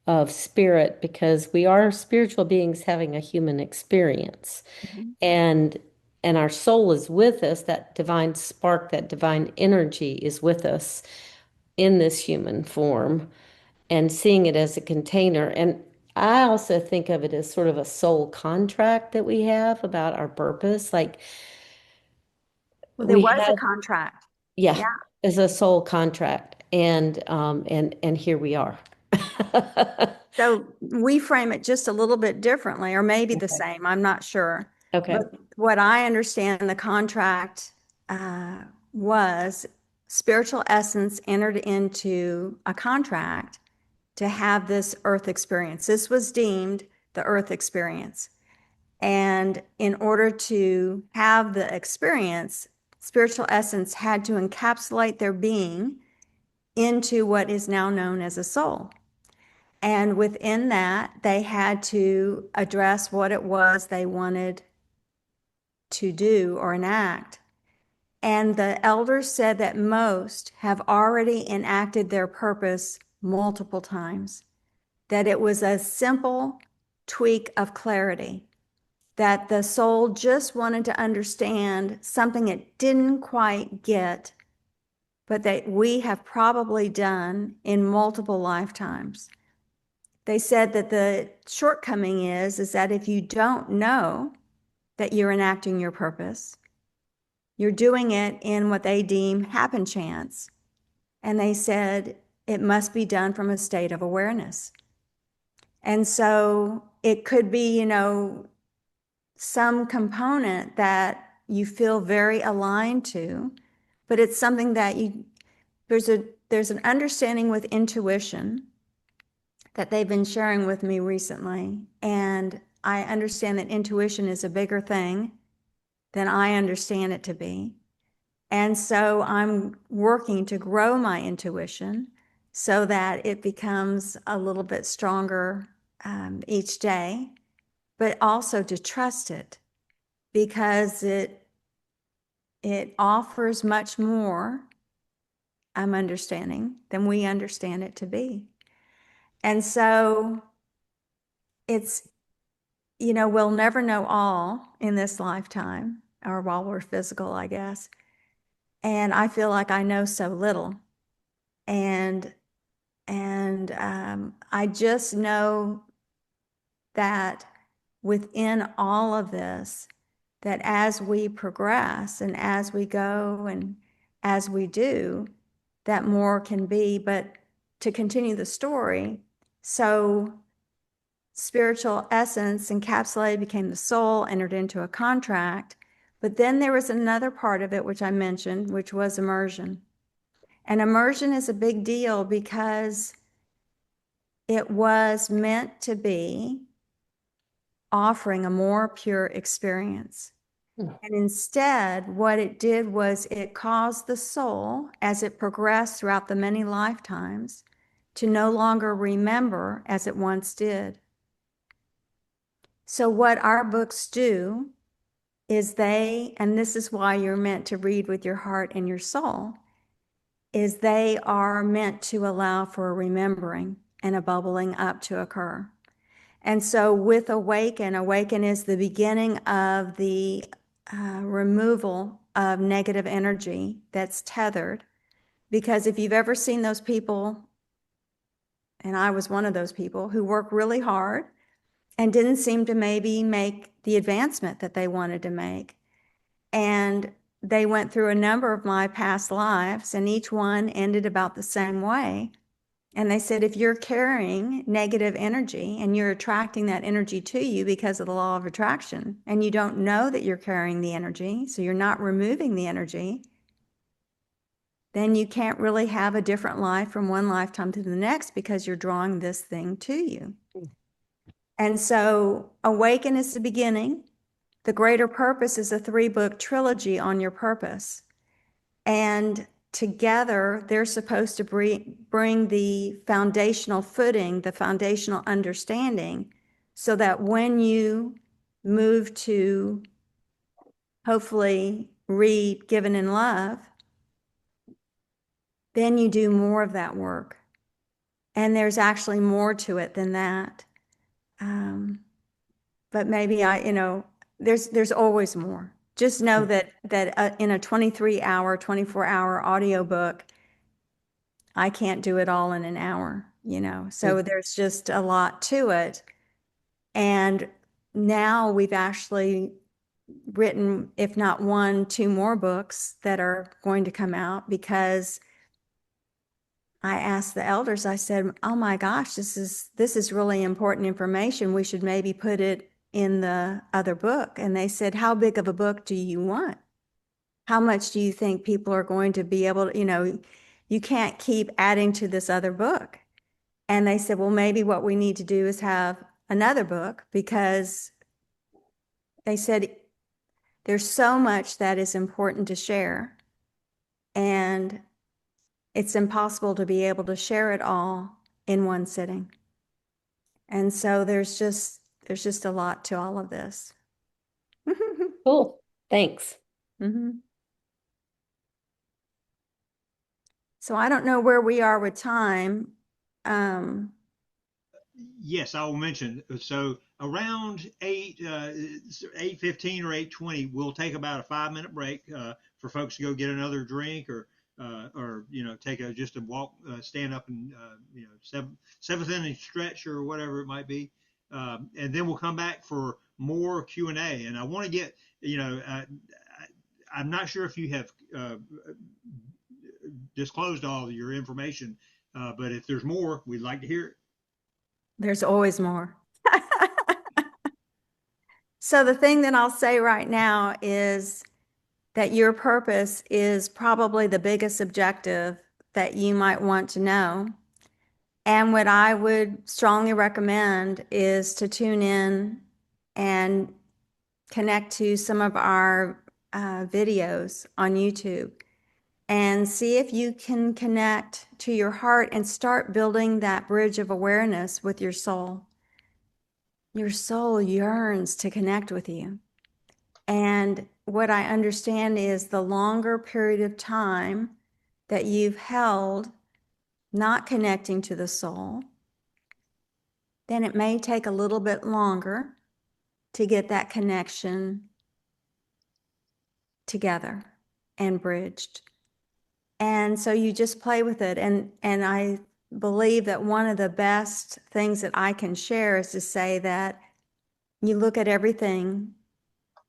of spirit because we are spiritual beings having a human experience. Mhm. And and our soul is with us, that divine spark, that divine energy is with us in this human form and seeing it as a container. And I also think of it as sort of a soul contract that we have about our purpose. Like Well, there we was a have, contract. yeah, Yeah. as a soul contract. And here we are. So we frame it just a little bit differently, or maybe the Okay. same, I'm not sure. Okay. But what I understand the contract was spiritual essence entered into a contract to have this earth experience. This was deemed the earth experience. And in order to have the experience, spiritual essence had to encapsulate their being into what is now known as a soul. And within that, they had to address what it was they wanted to do or enact. And the elders said that most have already enacted their purpose multiple times, that it was a simple tweak of clarity, that the soul just wanted to understand something it didn't quite get, but that we have probably done in multiple lifetimes. They said that the shortcoming is that if you don't know that you're enacting your purpose, you're doing it in what they deem happen chance. And they said it must be done from a state of awareness. And so it could be, some component that you feel very aligned to, but it's something that there's an understanding with intuition that they've been sharing with me recently. And I understand that intuition is a bigger thing than I understand it to be. And so I'm working to grow my intuition so that it becomes a little bit stronger each day, but also to trust it because it offers much more, I'm understanding, than we understand it to be. And so it's, we'll never know all in this lifetime or while we're physical, I guess. And I feel like I know so little. And I just know that within all of this, that as we progress and as we go and as we do, that more can be. But to continue the story, so spiritual essence encapsulated became the soul, entered into a contract. But then there was another part of it, which I mentioned, which was immersion. And immersion is a big deal because it was meant to be offering a more pure experience. And instead, what it did was it caused the soul, as it progressed throughout the many lifetimes, to no longer remember as it once did. So what our books do is and this is why you're meant to read with your heart and your soul, is they are meant to allow for a remembering and a bubbling up to occur. And so with awaken is the beginning of the removal of negative energy that's tethered. Because if you've ever seen those people, and I was one of those people, who work really hard and didn't seem to maybe make the advancement that they wanted to make. And they went through a number of my past lives, and each one ended about the same way. And they said, if you're carrying negative energy and you're attracting that energy to you because of the law of attraction, and you don't know that you're carrying the energy, so you're not removing the energy, then you can't really have a different life from one lifetime to the next because you're drawing this thing to you. And so awaken is the beginning. The greater purpose is a 3-book trilogy on your purpose. And together, they're supposed to bring the foundational footing, the foundational understanding, so that when you move to hopefully read Given in Love, then you do more of that work. And there's actually more to it than that. But maybe there's always more. Just know that in a 23-hour, 24-hour audiobook, I can't do it all in an hour, so there's just a lot to it. And now we've actually written, if not 1, 2 more books that are going to come out, because I asked the elders, I said, oh my gosh, this is really important information. We should maybe put it in the other book. And they said, how big of a book do you want? How much do you think people are going to be able to, you can't keep adding to this other book. And they said, well, maybe what we need to do is have another book, because they said there's so much that is important to share, and it's impossible to be able to share it all in one sitting. And so there's just a lot to all of this. Cool. Thanks. Mm-hmm. So I don't know where we are with time. Yes, I will mention. So around 8:15 or 8:20, we'll take about a 5-minute break for folks to go get another drink, or take just a walk, stand up and seventh inning stretch or whatever it might be, and then we'll come back for more Q&A. And I want to get I'm not sure if you have disclosed all of your information, but if there's more, we'd like to hear it. There's always more. So the thing that I'll say right now is that your purpose is probably the biggest objective that you might want to know. And what I would strongly recommend is to tune in and connect to some of our videos on YouTube and see if you can connect to your heart and start building that bridge of awareness with your soul. Your soul yearns to connect with you. And what I understand is the longer period of time that you've held not connecting to the soul, then it may take a little bit longer to get that connection together and bridged. And so you just play with it. And I believe that one of the best things that I can share is to say that you look at everything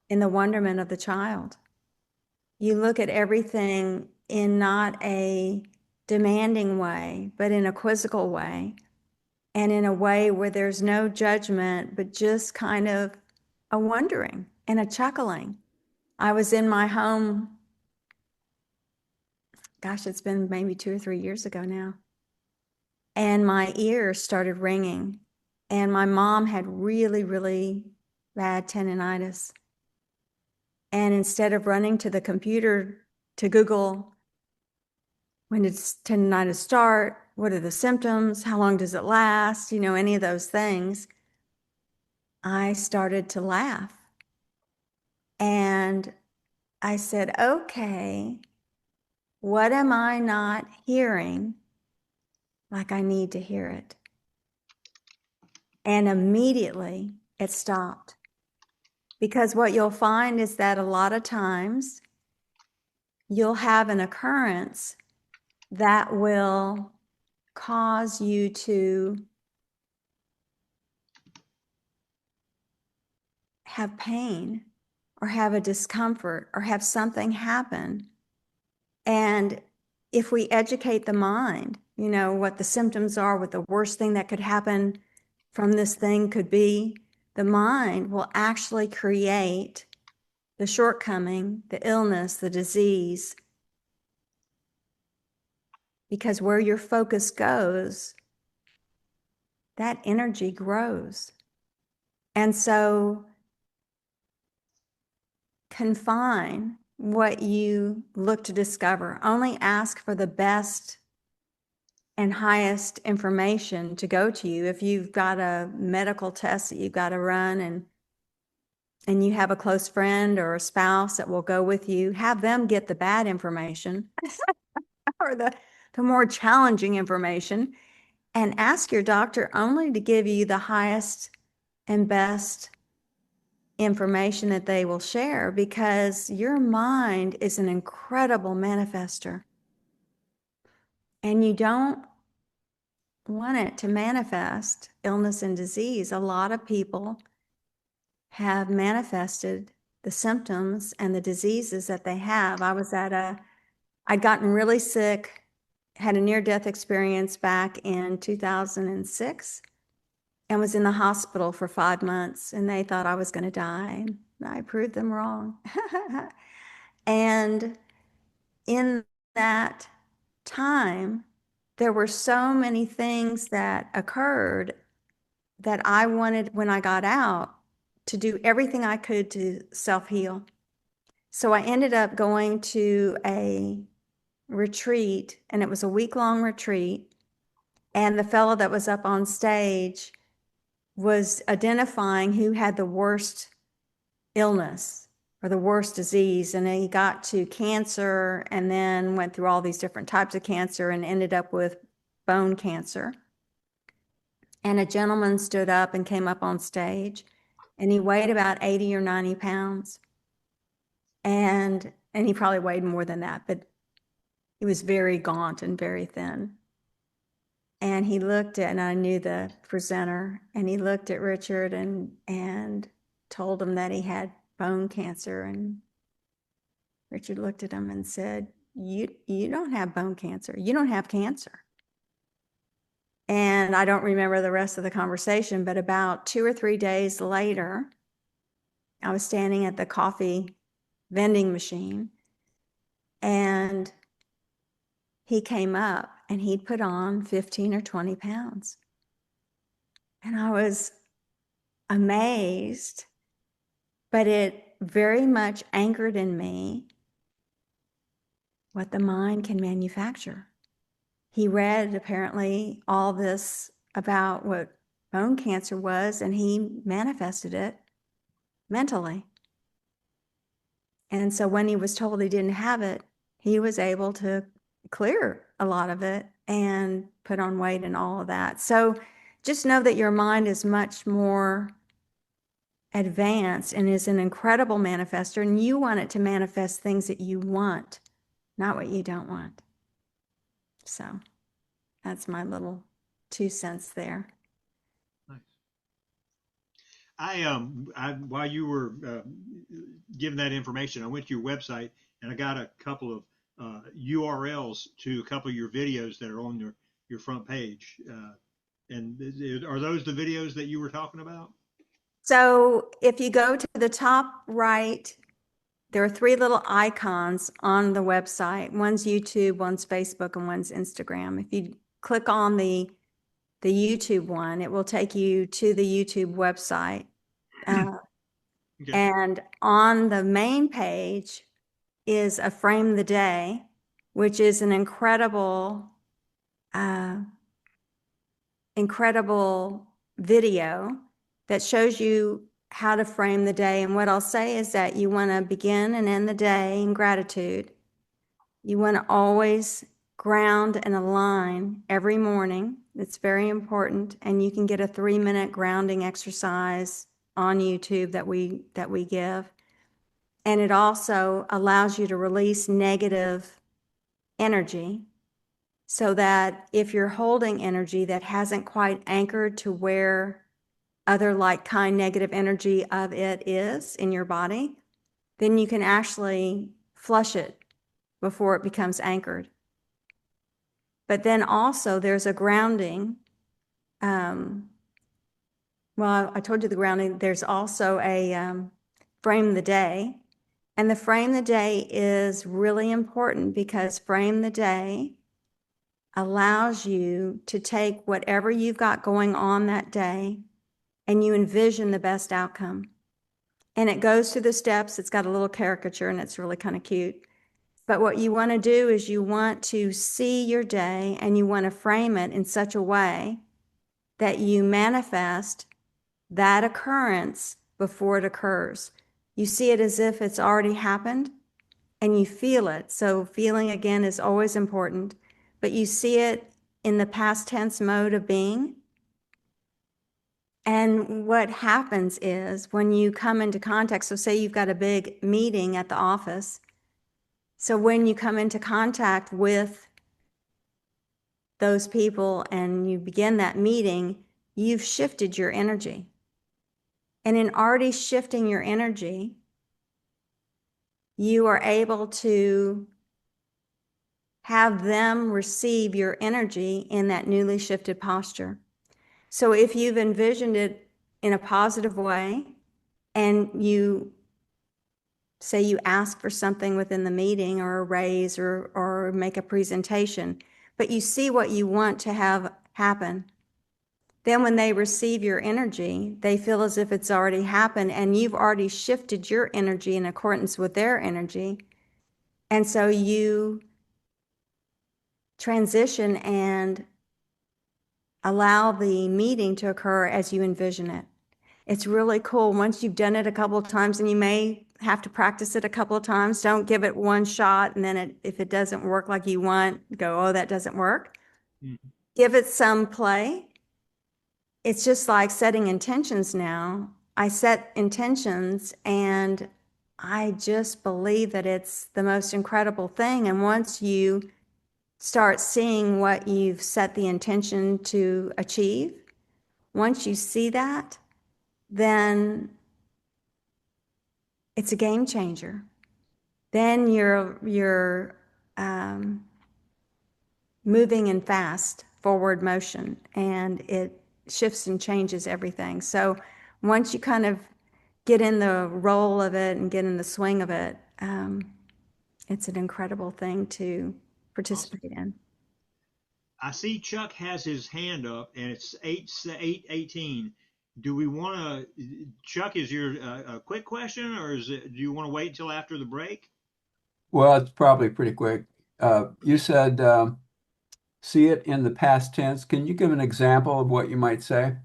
in the wonderment of the child. You look at everything in not a demanding way, but in a quizzical way, and in a way where there's no judgment, but just kind of a wondering and a chuckling. I was in my home gosh, it's been maybe 2 or 3 years ago now. And my ears started ringing. And my mom had really, really bad tendinitis. And instead of running to the computer to Google, when did tendinitis start? What are the symptoms? How long does it last? You know, any of those things. I started to laugh. And I said, okay, what am I not hearing like I need to hear it? And immediately it stopped. Because what you'll find is that a lot of times you'll have an occurrence that will cause you to have pain or have a discomfort or have something happen. And if we educate the mind, you know, what the symptoms are, what the worst thing that could happen from this thing could be, the mind will actually create the shortcoming, the illness, the disease. Because where your focus goes, that energy grows. And so confine what you look to discover. Only ask for the best and highest information to go to you. If you've got a medical test that you've got to run and you have a close friend or a spouse that will go with you, have them get the bad information or the more challenging information, and ask your doctor only to give you the highest and best information that they will share, because your mind is an incredible manifester. And you don't want it to manifest illness and disease. A lot of people have manifested the symptoms and the diseases that they have. I'd gotten really sick, had a near-death experience back in 2006, and was in the hospital for 5 months, and they thought I was going to die. And I proved them wrong. And in that time, there were so many things that occurred that I wanted, when I got out, to do everything I could to self-heal. So I ended up going to a retreat, and it was a week-long retreat. And the fellow that was up on stage was identifying who had the worst illness or the worst disease. And then he got to cancer and then went through all these different types of cancer and ended up with bone cancer. And a gentleman stood up and came up on stage, and he weighed about 80 or 90 pounds. And he probably weighed more than that, but he was very gaunt and very thin. And he looked at, and I knew the presenter, and he looked at Richard and told him that he had bone cancer. And Richard looked at him and said, you don't have bone cancer. You don't have cancer. And I don't remember the rest of the conversation, but about 2 or 3 days later, I was standing at the coffee vending machine, and he came up and he'd put on 15 or 20 pounds. And I was amazed, but it very much anchored in me what the mind can manufacture. He read apparently all this about what bone cancer was, and he manifested it mentally. And so when he was told he didn't have it, he was able to clear a lot of it and put on weight and all of that. So just know that your mind is much more advanced and is an incredible manifester, and you want it to manifest things that you want, not what you don't want. So that's my little 2 cents there. Nice. I while you were giving that information, I went to your website and I got a couple of URLs to a couple of your videos that are on your front page. And are those the videos that you were talking about? So if you go to the top right there are three little icons on the website. One's YouTube, one's Facebook, and one's Instagram. If you click on the YouTube one, it will take you to the YouTube website. Okay. And on the main page is a Frame the Day, which is an incredible video that shows you how to frame the day. And what I'll say is that you want to begin and end the day in gratitude. You want to always ground and align every morning. It's very important. And you can get a 3-minute grounding exercise on YouTube that we give. And it also allows you to release negative energy, so that if you're holding energy that hasn't quite anchored to where other like kind negative energy of it is in your body, then you can actually flush it before it becomes anchored. But then also there's a grounding. Well, I told you the grounding. There's also a frame the day. And the frame the day is really important because frame the day allows you to take whatever you've got going on that day and you envision the best outcome. And it goes through the steps. It's got a little caricature and it's really kind of cute. But what you want to do is you want to see your day and you want to frame it in such a way that you manifest that occurrence before it occurs. You see it as if it's already happened and you feel it. So feeling again is always important, but you see it in the past tense mode of being. And what happens is when you come into contact, so say you've got a big meeting at the office. So when you come into contact with those people and you begin that meeting, you've shifted your energy. And in already shifting your energy, you are able to have them receive your energy in that newly shifted posture. So if you've envisioned it in a positive way and you say you ask for something within the meeting or a raise or make a presentation, but you see what you want to have happen, then when they receive your energy, they feel as if it's already happened and you've already shifted your energy in accordance with their energy. And so you transition and allow the meeting to occur as you envision it. It's really cool. Once you've done it a couple of times, and you may have to practice it a couple of times, don't give it one shot and then if it doesn't work like you want, go, oh, that doesn't work. Mm-hmm. Give it some play. It's just like setting intentions now. I set intentions and I just believe that it's the most incredible thing. And once you start seeing what you've set the intention to achieve, once you see that, then it's a game changer. Then you're moving in fast forward motion, and it shifts and changes everything. So once you kind of get in the role of it and get in the swing of it, it's an incredible thing to participate in. I see Chuck has his hand up, and it's 8:18. Do we want to, Chuck, is your a quick question, or do you want to wait until after the break? Well, it's probably pretty quick. You said see it in the past tense. Can you give an example of what you might say?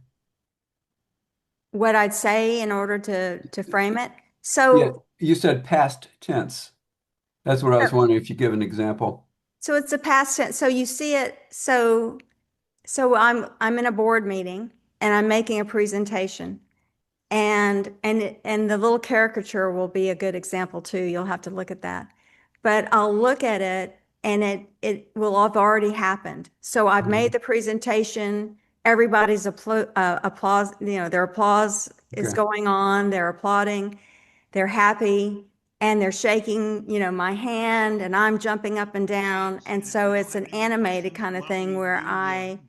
What I'd say in order to frame it. So yeah, you said past tense. That's what I was wondering if you give an example. So it's a past tense. So you see it. So I'm in a board meeting and I'm making a presentation, and the little caricature will be a good example too. You'll have to look at that, but I'll look at it and it will have already happened. So I've made the presentation. Everybody's applause. Their applause is going on. They're applauding. They're happy. And they're shaking, my hand, and I'm jumping up and down. And so it's an animated kind of thing where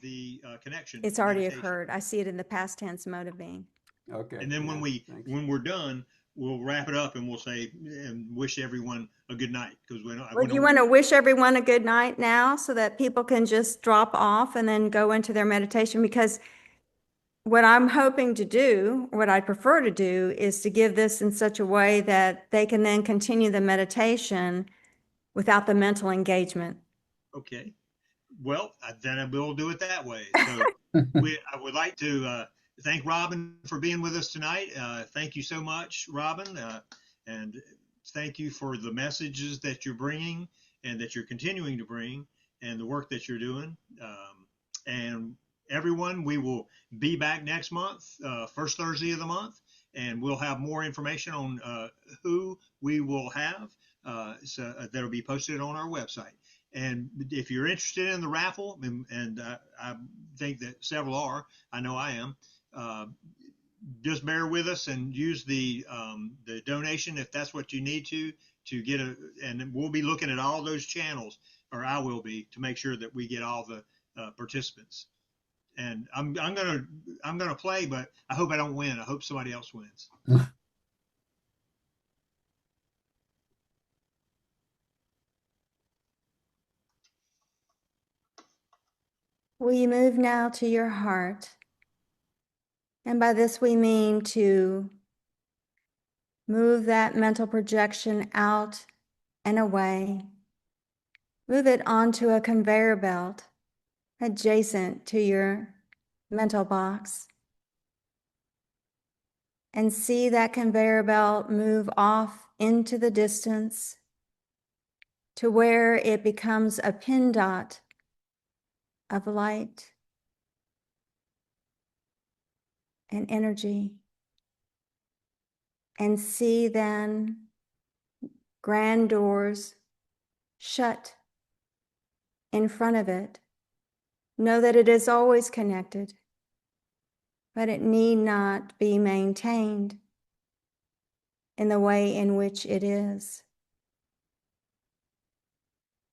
it's already occurred. I see it in the past tense mode of being. Okay. And then when we're done, we'll wrap it up and we'll say and wish everyone a good night because Well, do you want to wish everyone a good night now so that people can just drop off and then go into their meditation? Because what I'm hoping to do, what I prefer to do, is to give this in such a way that they can then continue the meditation without the mental engagement. Okay. Well, then we'll do it that way. So I would like to thank Robyn for being with us tonight. Thank you so much, Robyn. And thank you for the messages that you're bringing and that you're continuing to bring and the work that you're doing. And everyone, we will be back next month, first Thursday of the month, and we'll have more information on who we will have. So that'll be posted on our website. And if you're interested in the raffle, and I think that several are, I know I am, just bear with us and use the donation if that's what you need to get and we'll be looking at all those channels, or I will be, to make sure that we get all the participants. And I'm gonna play, but I hope I don't win. I hope somebody else wins. Will you move now to your heart? And by this we mean to move that mental projection out and away. Move it onto a conveyor belt adjacent to your mental box. And see that conveyor belt move off into the distance to where it becomes a pin dot of light and energy. And see then grand doors shut in front of it. Know that it is always connected, but it need not be maintained in the way in which it is.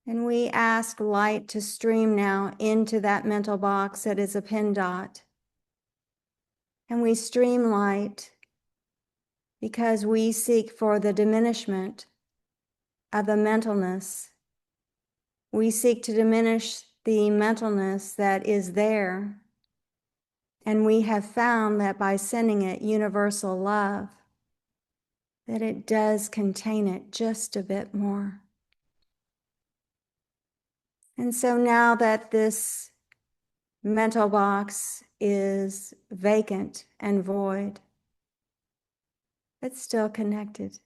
And we ask light to stream now into that mental box that is a pin dot. And we stream light because we seek for the diminishment of the mentalness. We seek to diminish the mentalness that is there. And we have found that by sending it universal love, that it does contain it just a bit more. And so now that this mental box is vacant and void, but still connected,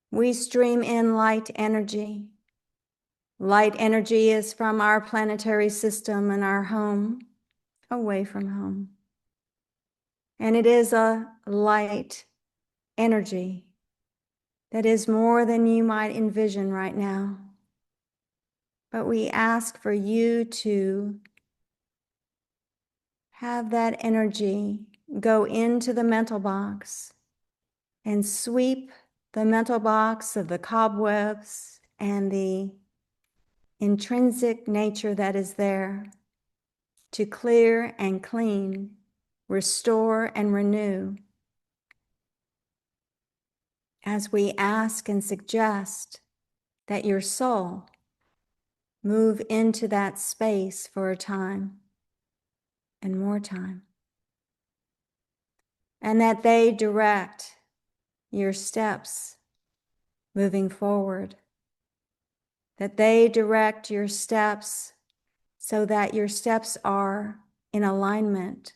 we stream in light energy. Light energy is from our planetary system and our home, away from home. And it is a light energy that is more than you might envision right now. But we ask for you to have that energy go into the mental box and sweep the mental box of the cobwebs and the intrinsic nature that is there to clear and clean, restore and renew. As we ask and suggest that your soul move into that space for a time and more time, and that they direct your steps moving forward, that they direct your steps so that your steps are in alignment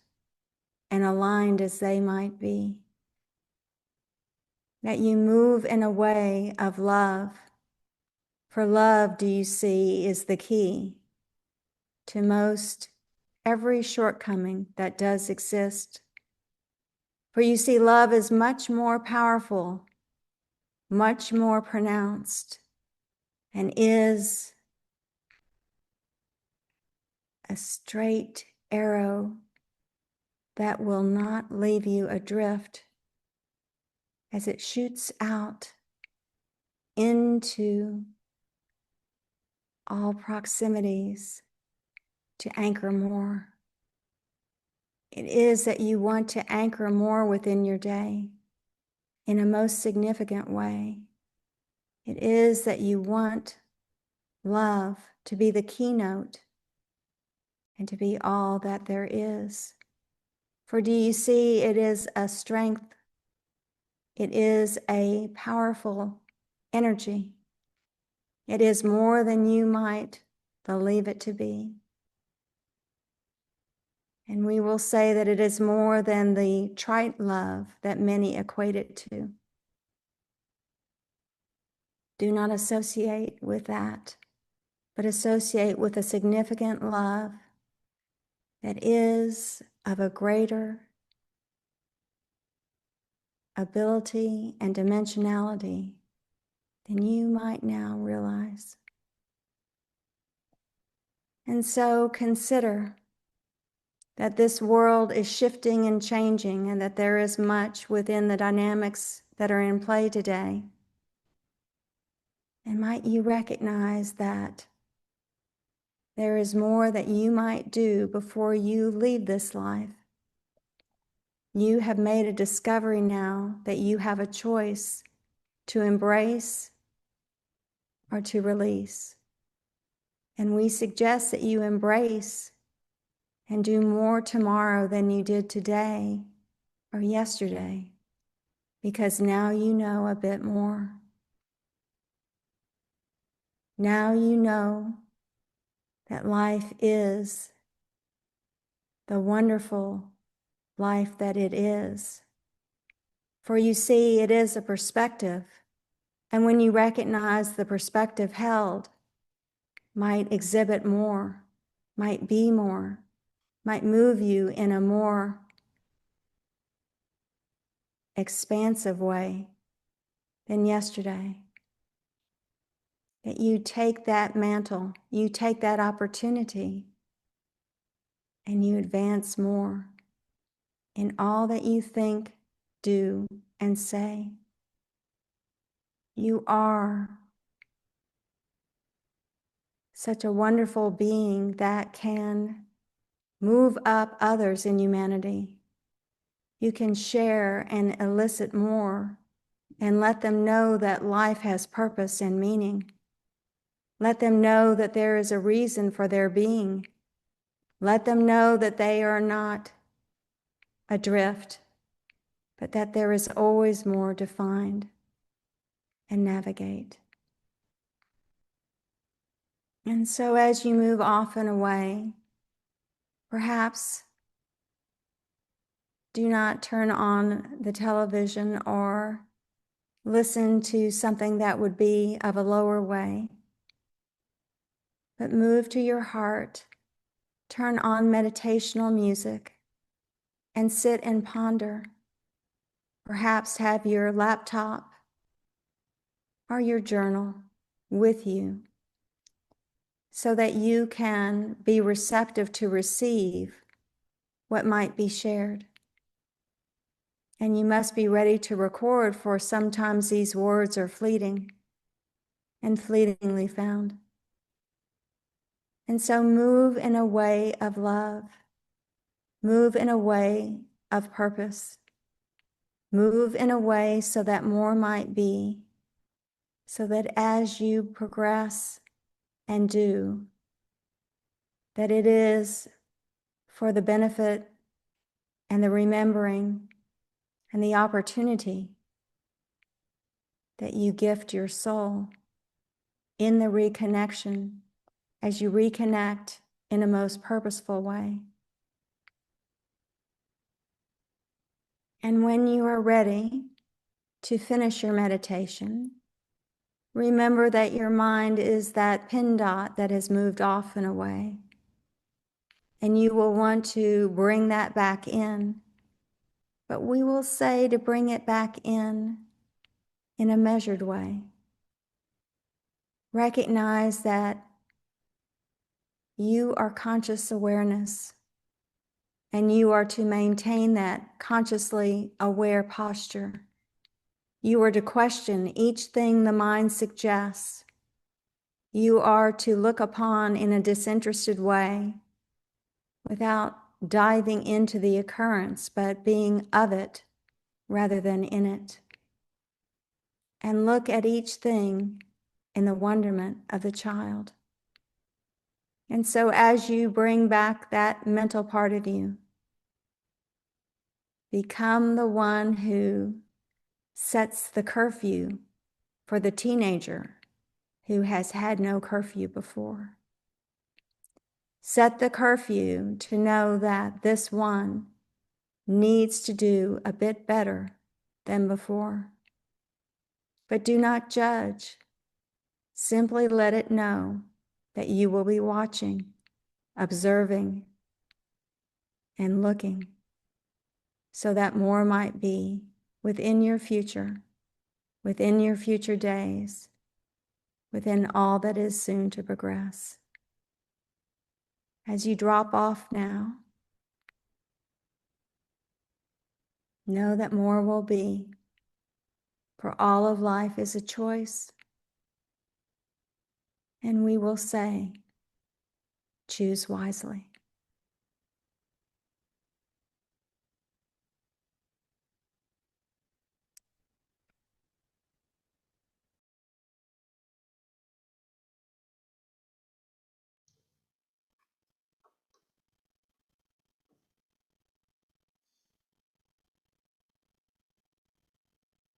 and aligned as they might be, that you move in a way of love. For love, do you see, is the key to most every shortcoming that does exist. For you see, love is much more powerful, much more pronounced, and is a straight arrow that will not leave you adrift as it shoots out into all proximities to anchor more. It is that you want to anchor more within your day. in a most significant way. It is that you want love to be the keynote and to be all that there is. For do you see, it is a strength, it is a powerful energy. It is more than you might believe it to be. And we will say that it is more than the trite love that many equate it to. Do not associate with that, but associate with a significant love that is of a greater ability and dimensionality than you might now realize. And so consider that this world is shifting and changing, and that there is much within the dynamics that are in play today. And might you recognize that there is more that you might do before you leave this life. You have made a discovery now that you have a choice to embrace or to release. And we suggest that you embrace and do more tomorrow than you did today or yesterday, because now you know a bit more. Now you know that life is the wonderful life that it is. For you see, it is a perspective, and when you recognize the perspective held, might exhibit more, might be more, might move you in a more expansive way than yesterday. That you take that mantle, you take that opportunity, and you advance more in all that you think, do, and say. You are such a wonderful being that can move up others in humanity. You can share and elicit more and let them know that life has purpose and meaning. Let them know that there is a reason for their being. Let them know that they are not adrift, but that there is always more to find and navigate. And so as you move off and away, perhaps do not turn on the television or listen to something that would be of a lower way, but move to your heart, turn on meditational music, and sit and ponder. Perhaps have your laptop or your journal with you so that you can be receptive to receive what might be shared. And you must be ready to record, for sometimes these words are fleeting and fleetingly found. And so move in a way of love, move in a way of purpose, move in a way so that more might be, so that as you progress and do, that it is for the benefit and the remembering and the opportunity that you gift your soul in the reconnection as you reconnect in a most purposeful way. And when you are ready to finish your meditation, remember that your mind is that pin dot that has moved off and away. And you will want to bring that back in. But we will say to bring it back in a measured way. Recognize that you are conscious awareness, and you are to maintain that consciously aware posture. You are to question each thing the mind suggests. You are to look upon in a disinterested way without diving into the occurrence, but being of it rather than in it. and look at each thing in the wonderment of the child. And so as you bring back that mental part of you, become the one who sets the curfew for the teenager who has had no curfew before. Set the curfew to know that this one needs to do a bit better than before. But do not judge. Simply let it know that you will be watching, observing, and looking, so that more might be within your future days, within all that is soon to progress. As you drop off now, know that more will be, for all of life is a choice, and we will say, choose wisely.